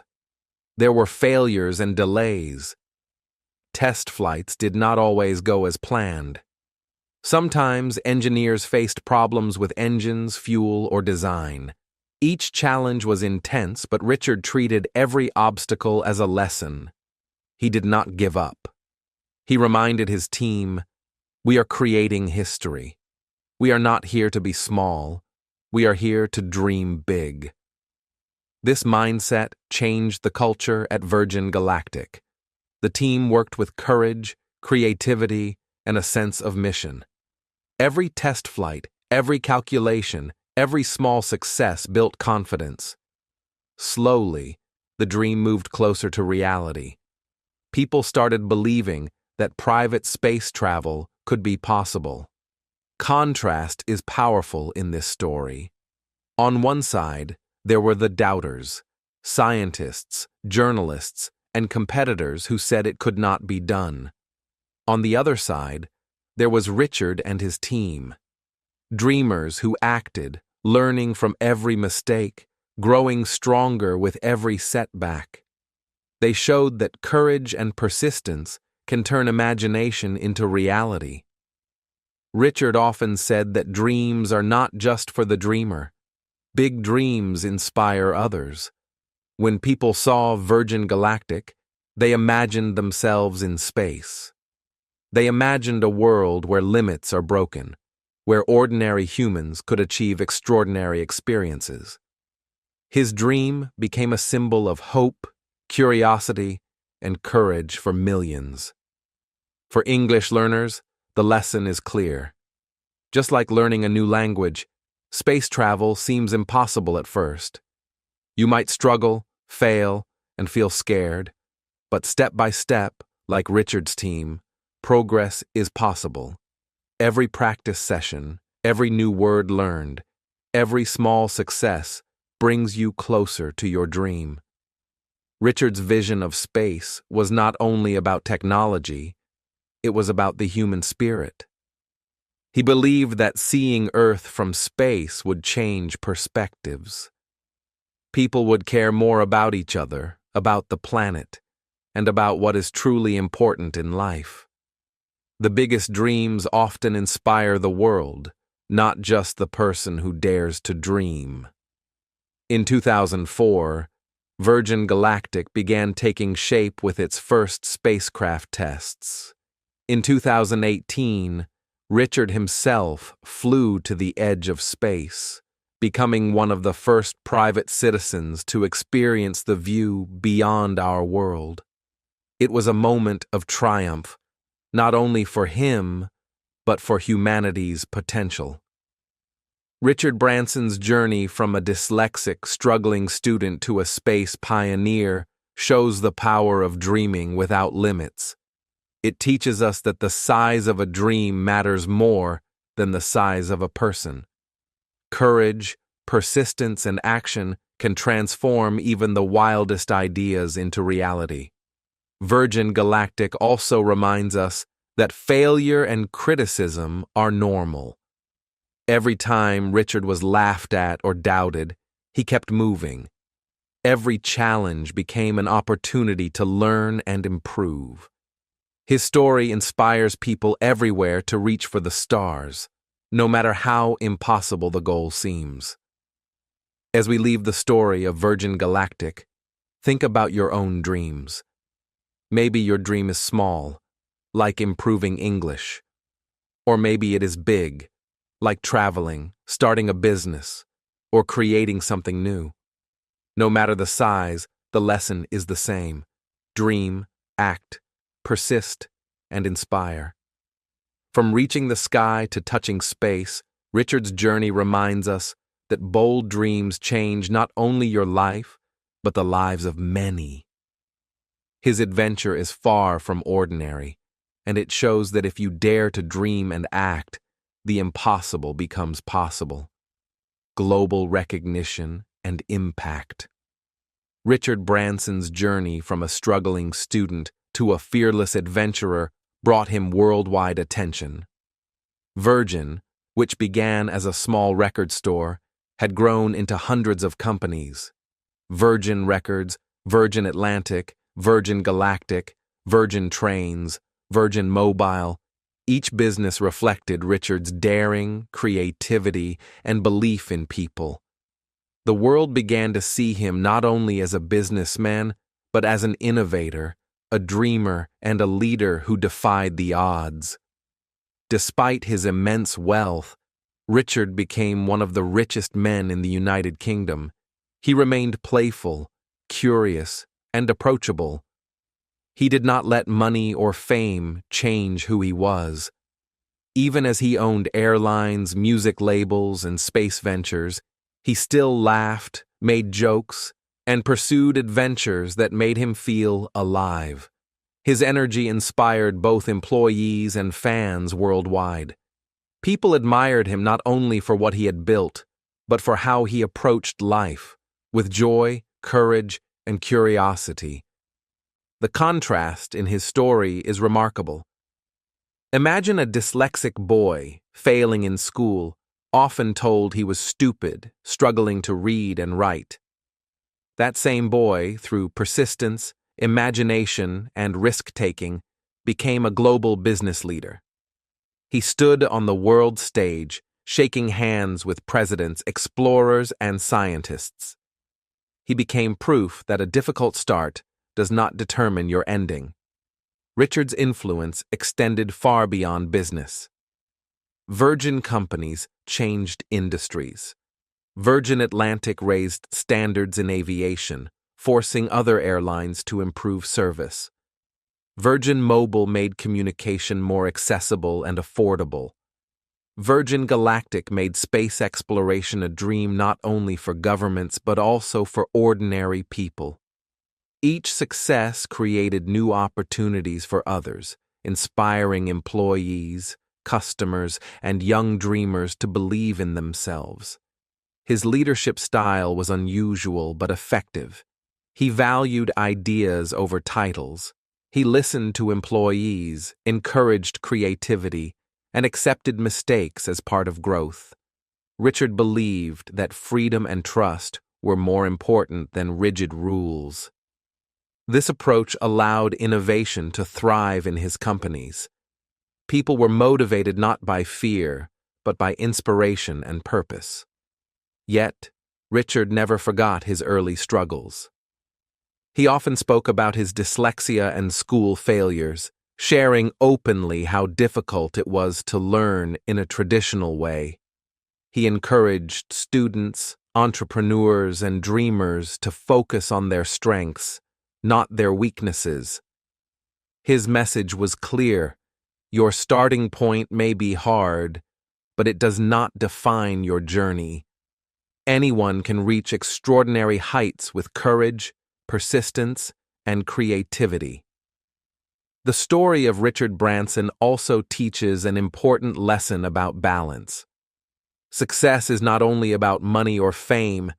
There were failures and delays. Test flights did not always go as planned. Sometimes engineers faced problems with engines, fuel, or design. Each challenge was intense, but Richard treated every obstacle as a lesson. He did not give up. He reminded his team, "We are creating history. We are not here to be small. We are here to dream big." This mindset changed the culture at Virgin Galactic. The team worked with courage, creativity, and a sense of mission. Every test flight, every calculation, every small success built confidence. Slowly, the dream moved closer to reality. People started believing that private space travel could be possible. Contrast is powerful in this story. On one side, there were the doubters, scientists, journalists, and competitors who said it could not be done. On the other side, there was Richard and his team. Dreamers who acted, learning from every mistake, growing stronger with every setback. They showed that courage and persistence can turn imagination into reality. Richard often said that dreams are not just for the dreamer. Big dreams inspire others. When people saw Virgin Galactic, they imagined themselves in space. They imagined a world where limits are broken, where ordinary humans could achieve extraordinary experiences. His dream became a symbol of hope, curiosity, and courage for millions. For English learners, the lesson is clear. Just like learning a new language, space travel seems impossible at first. You might struggle, fail, and feel scared, but step by step, like Richard's team, progress is possible. Every practice session, every new word learned, every small success brings you closer to your dream. Richard's vision of space was not only about technology, it was about the human spirit. He believed that seeing Earth from space would change perspectives. People would care more about each other, about the planet, and about what is truly important in life. The biggest dreams often inspire the world, not just the person who dares to dream. In 2004, Virgin Galactic began taking shape with its first spacecraft tests. In 2018, Richard himself flew to the edge of space, becoming one of the first private citizens to experience the view beyond our world. It was a moment of triumph, not only for him, but for humanity's potential. Richard Branson's journey from a dyslexic, struggling student to a space pioneer shows the power of dreaming without limits. It teaches us that the size of a dream matters more than the size of a person. Courage, persistence, and action can transform even the wildest ideas into reality. Virgin Galactic also reminds us that failure and criticism are normal. Every time Richard was laughed at or doubted, he kept moving. Every challenge became an opportunity to learn and improve. His story inspires people everywhere to reach for the stars, no matter how impossible the goal seems. As we leave the story of Virgin Galactic, think about your own dreams. Maybe your dream is small, like improving English. Or maybe it is big, like traveling, starting a business, or creating something new. No matter the size, the lesson is the same. Dream, act, persist, and inspire. From reaching the sky to touching space, Richard's journey reminds us that bold dreams change not only your life, but the lives of many. His adventure is far from ordinary, and it shows that if you dare to dream and act, the impossible becomes possible. Global recognition and impact. Richard Branson's journey from a struggling student to a fearless adventurer brought him worldwide attention. Virgin, which began as a small record store, had grown into hundreds of companies. Virgin Records, Virgin Atlantic, Virgin Galactic, Virgin Trains, Virgin Mobile. Each business reflected Richard's daring, creativity, and belief in people. The world began to see him not only as a businessman, but as an innovator, a dreamer, and a leader who defied the odds. Despite his immense wealth, Richard became one of the richest men in the United Kingdom. He remained playful, curious, and approachable. He did not let money or fame change who he was. Even as he owned airlines, music labels, and space ventures, he still laughed, made jokes, and pursued adventures that made him feel alive. His energy inspired both employees and fans worldwide. People admired him not only for what he had built, but for how he approached life, with joy, courage, and curiosity. The contrast in his story is remarkable. Imagine a dyslexic boy failing in school, often told he was stupid, struggling to read and write. That same boy, through persistence, imagination, and risk-taking, became a global business leader. He stood on the world stage, shaking hands with presidents, explorers, and scientists. He became proof that a difficult start does not determine your ending. Richard's influence extended far beyond business. Virgin companies changed industries. Virgin Atlantic raised standards in aviation, forcing other airlines to improve service. Virgin Mobile made communication more accessible and affordable. Virgin Galactic made space exploration a dream not only for governments but also for ordinary people. Each success created new opportunities for others, inspiring employees, customers, and young dreamers to believe in themselves. His leadership style was unusual but effective. He valued ideas over titles. He listened to employees, encouraged creativity, and accepted mistakes as part of growth. Richard believed that freedom and trust were more important than rigid rules. This approach allowed innovation to thrive in his companies. People were motivated not by fear, but by inspiration and purpose. Yet, Richard never forgot his early struggles. He often spoke about his dyslexia and school failures, sharing openly how difficult it was to learn in a traditional way. He encouraged students, entrepreneurs, and dreamers to focus on their strengths, not their weaknesses. His message was clear: your starting point may be hard, but it does not define your journey. Anyone can reach extraordinary heights with courage, persistence, and creativity. The story of Richard Branson also teaches an important lesson about balance. Success is not only about money or fame,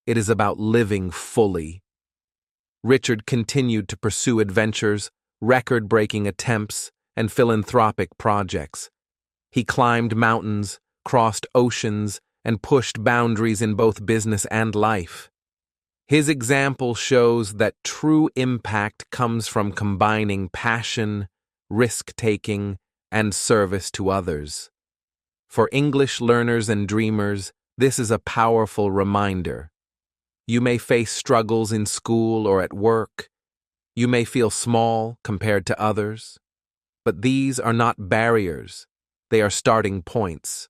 it is about living fully. Richard continued to pursue adventures, record-breaking attempts, and philanthropic projects. He climbed mountains, crossed oceans, and pushed boundaries in both business and life. His example shows that true impact comes from combining passion, risk-taking, and service to others. For English learners and dreamers, this is a powerful reminder. You may face struggles in school or at work. You may feel small compared to others. But these are not barriers. They are starting points.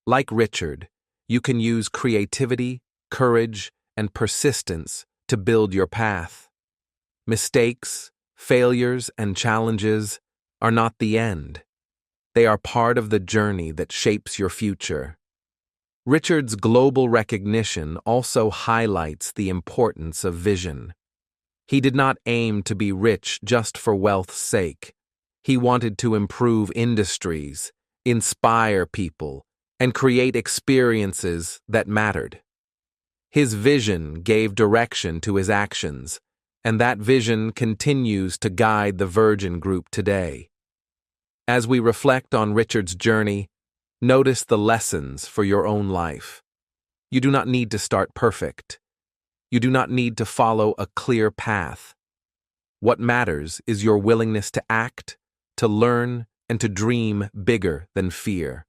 Like Richard, you can use creativity, courage, and persistence to build your path. Mistakes, failures, and challenges are not the end. They are part of the journey that shapes your future. Richard's global recognition also highlights the importance of vision. He did not aim to be rich just for wealth's sake. He wanted to improve industries, inspire people, and create experiences that mattered. His vision gave direction to his actions, and that vision continues to guide the Virgin Group today. As we reflect on Richard's journey, notice the lessons for your own life. You do not need to start perfect. You do not need to follow a clear path. What matters is your willingness to act, to learn, and to dream bigger than fear.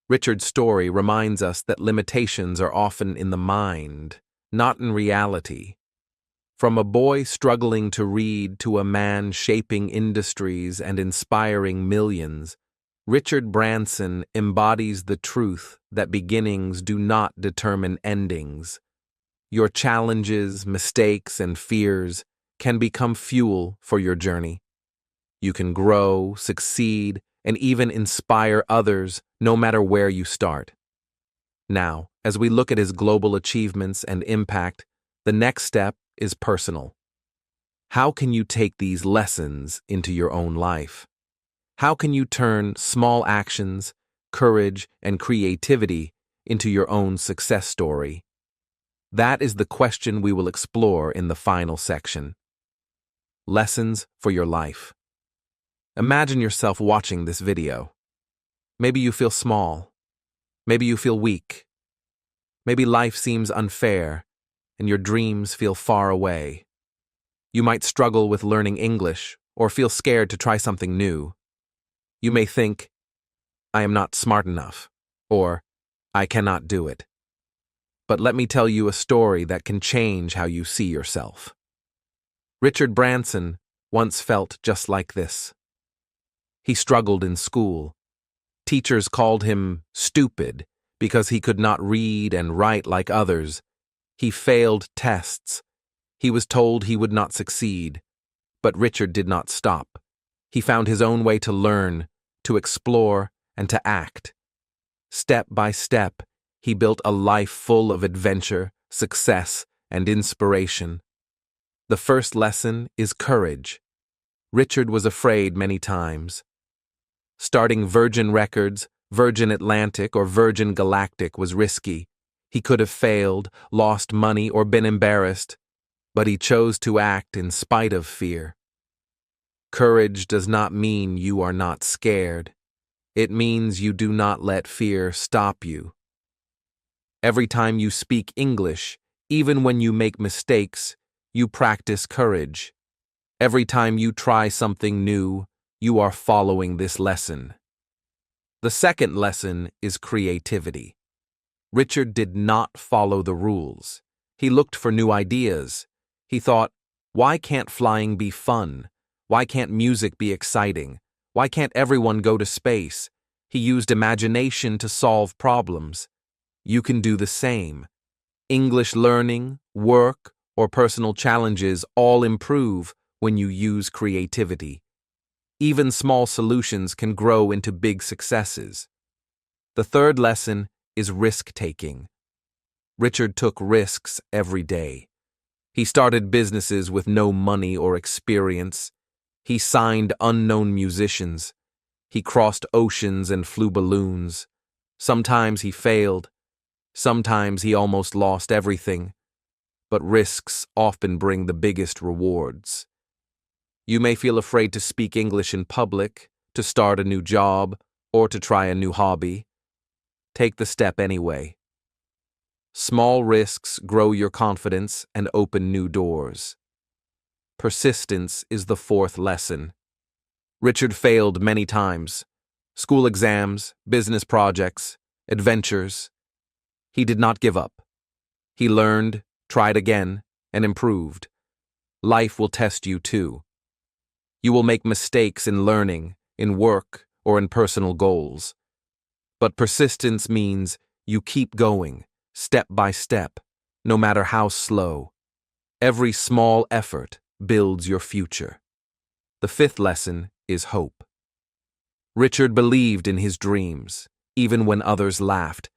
Richard's story reminds us that limitations are often in the mind, not in reality. From a boy struggling to read to a man shaping industries and inspiring millions, Richard Branson embodies the truth that beginnings do not determine endings. Your challenges, mistakes, and fears can become fuel for your journey. You can grow, succeed, and even inspire others no matter where you start. Now, as we look at his global achievements and impact, the next step is personal. How can you take these lessons into your own life? How can you turn small actions, courage, and creativity into your own success story? That is the question we will explore in the final section. Lessons for your life. Imagine yourself watching this video. Maybe you feel small. Maybe you feel weak. Maybe life seems unfair, and your dreams feel far away. You might struggle with learning English or feel scared to try something new. You may think, I am not smart enough, or I cannot do it. But let me tell you a story that can change how you see yourself. Richard Branson once felt just like this. He struggled in school. Teachers called him stupid because he could not read and write like others. He failed tests. He was told he would not succeed. But Richard did not stop. He found his own way to learn, to explore, and to act. Step by step, he built a life full of adventure, success, and inspiration. The first lesson is courage. Richard was afraid many times. Starting Virgin Records, Virgin Atlantic, or Virgin Galactic was risky. He could have failed, lost money, or been embarrassed, but he chose to act in spite of fear. Courage does not mean you are not scared. It means you do not let fear stop you. Every time you speak English, even when you make mistakes, you practice courage. Every time you try something new, you are following this lesson. The second lesson is creativity. Richard did not follow the rules. He looked for new ideas. He thought, why can't flying be fun? Why can't music be exciting? Why can't everyone go to space? He used imagination to solve problems. You can do the same. English learning, work, or personal challenges all improve when you use creativity. Even small solutions can grow into big successes. The third lesson is risk-taking. Richard took risks every day. He started businesses with no money or experience. He signed unknown musicians. He crossed oceans and flew balloons. Sometimes he failed. Sometimes he almost lost everything. But risks often bring the biggest rewards. You may feel afraid to speak English in public, to start a new job, or to try a new hobby. Take the step anyway. Small risks grow your confidence and open new doors. Persistence is the fourth lesson. Richard failed many times. School exams, business projects, adventures. He did not give up. He learned, tried again, and improved. Life will test you too. You will make mistakes in learning, in work, or in personal goals. But persistence means you keep going, step by step, no matter how slow. Every small effort builds your future. The fifth lesson is hope. Richard believed in his dreams, even when others laughed.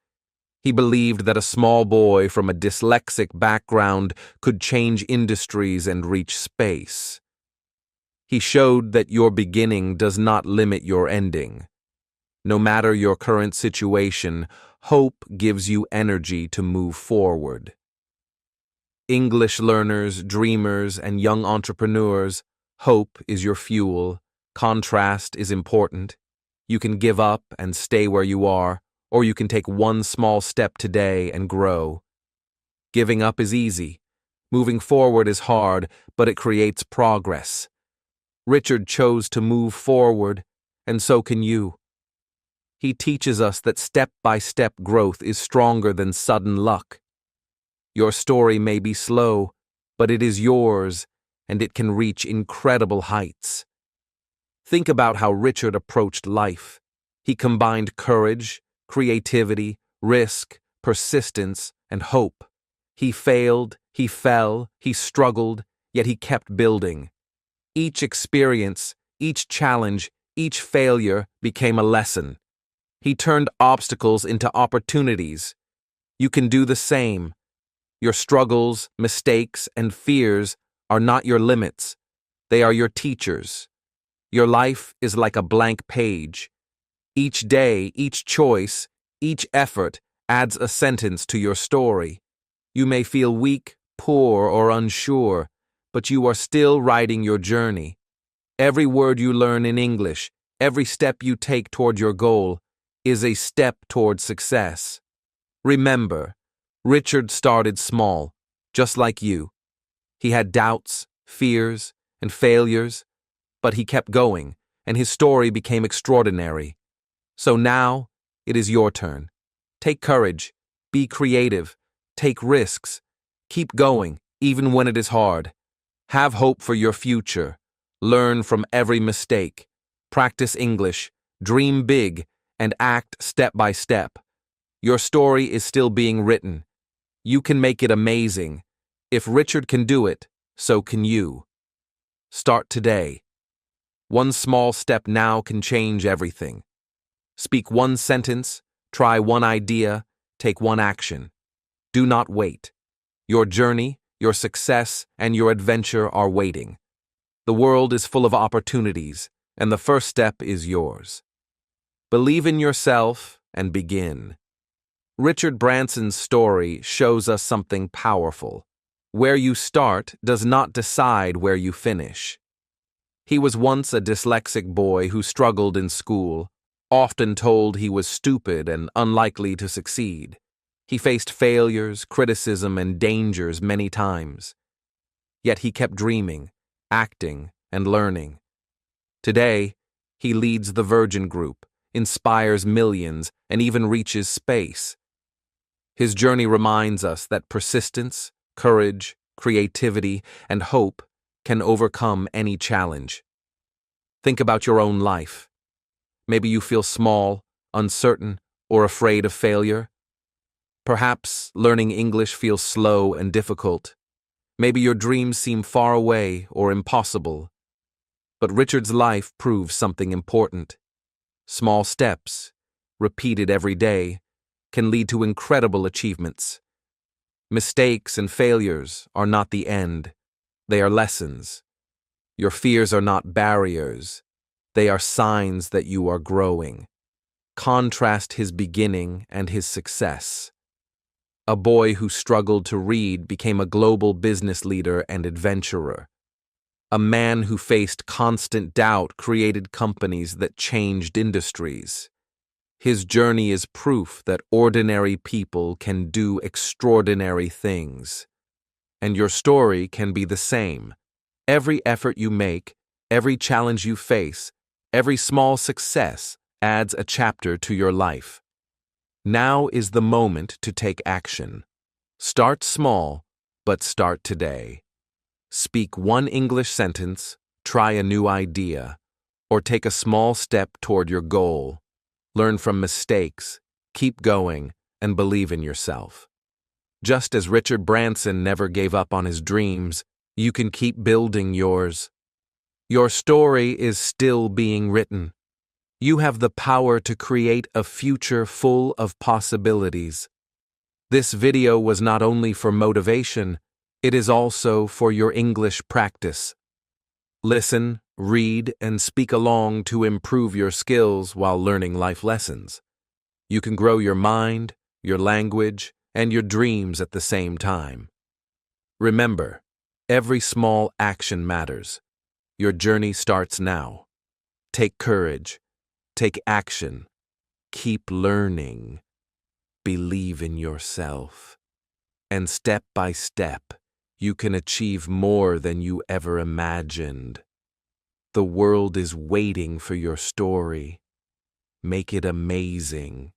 He believed that a small boy from a dyslexic background could change industries and reach space. He showed that your beginning does not limit your ending. No matter your current situation, hope gives you energy to move forward. English learners, dreamers, and young entrepreneurs, hope is your fuel. Contrast is important. You can give up and stay where you are, or you can take one small step today and grow. Giving up is easy. Moving forward is hard, but it creates progress. Richard chose to move forward, and so can you. He teaches us that step-by-step growth is stronger than sudden luck. Your story may be slow, but it is yours, and it can reach incredible heights. Think about how Richard approached life. He combined courage, creativity, risk, persistence, and hope. He failed, he fell, he struggled, yet he kept building. Each experience, each challenge, each failure became a lesson. He turned obstacles into opportunities. You can do the same. Your struggles, mistakes, and fears are not your limits. They are your teachers. Your life is like a blank page. Each day, each choice, each effort adds a sentence to your story. You may feel weak, poor, or unsure, but you are still writing your journey. Every word you learn in English, every step you take toward your goal, is a step toward success. Remember, Richard started small, just like you. He had doubts, fears, and failures, but he kept going, and his story became extraordinary. So now, it is your turn. Take courage, be creative, take risks, keep going, even when it is hard. Have hope for your future. Learn from every mistake. Practice English, dream big, and act step by step. Your story is still being written. You can make it amazing. If Richard can do it, so can you. Start today. One small step now can change everything. Speak one sentence, try one idea, take one action. Do not wait. Your journey, your success, and your adventure are waiting. The world is full of opportunities, and the first step is yours. Believe in yourself and begin. Richard Branson's story shows us something powerful. Where you start does not decide where you finish. He was once a dyslexic boy who struggled in school, often told he was stupid and unlikely to succeed. He faced failures, criticism, and dangers many times. Yet he kept dreaming, acting, and learning. Today, He leads the Virgin Group, inspires millions, and even reaches space. His journey reminds us that persistence, courage, creativity, and hope can overcome any challenge. Think about your own life. Maybe you feel small, uncertain, or afraid of failure. Perhaps learning English feels slow and difficult. Maybe your dreams seem far away or impossible. But Richard's life proves something important. Small steps, repeated every day, can lead to incredible achievements. Mistakes and failures are not the end. They are lessons. Your fears are not barriers. They are signs that you are growing. Contrast his beginning and his success. A boy who struggled to read became a global business leader and adventurer. A man who faced constant doubt created companies that changed industries. His journey is proof that ordinary people can do extraordinary things. And your story can be the same. Every effort you make, every challenge you face, every small success adds a chapter to your life. Now is the moment to take action. Start small, but start today. Speak one English sentence, try a new idea, or take a small step toward your goal. Learn from mistakes, keep going, and believe in yourself. Just as Richard Branson never gave up on his dreams, you can keep building yours. Your story is still being written. You have the power to create a future full of possibilities. This video was not only for motivation, it is also for your English practice. Listen, read, and speak along to improve your skills while learning life lessons. You can grow your mind, your language, and your dreams at the same time. Remember, every small action matters. Your journey starts now. Take courage. Take action. Keep learning. Believe in yourself. And step by step, you can achieve more than you ever imagined. The world is waiting for your story. Make it amazing.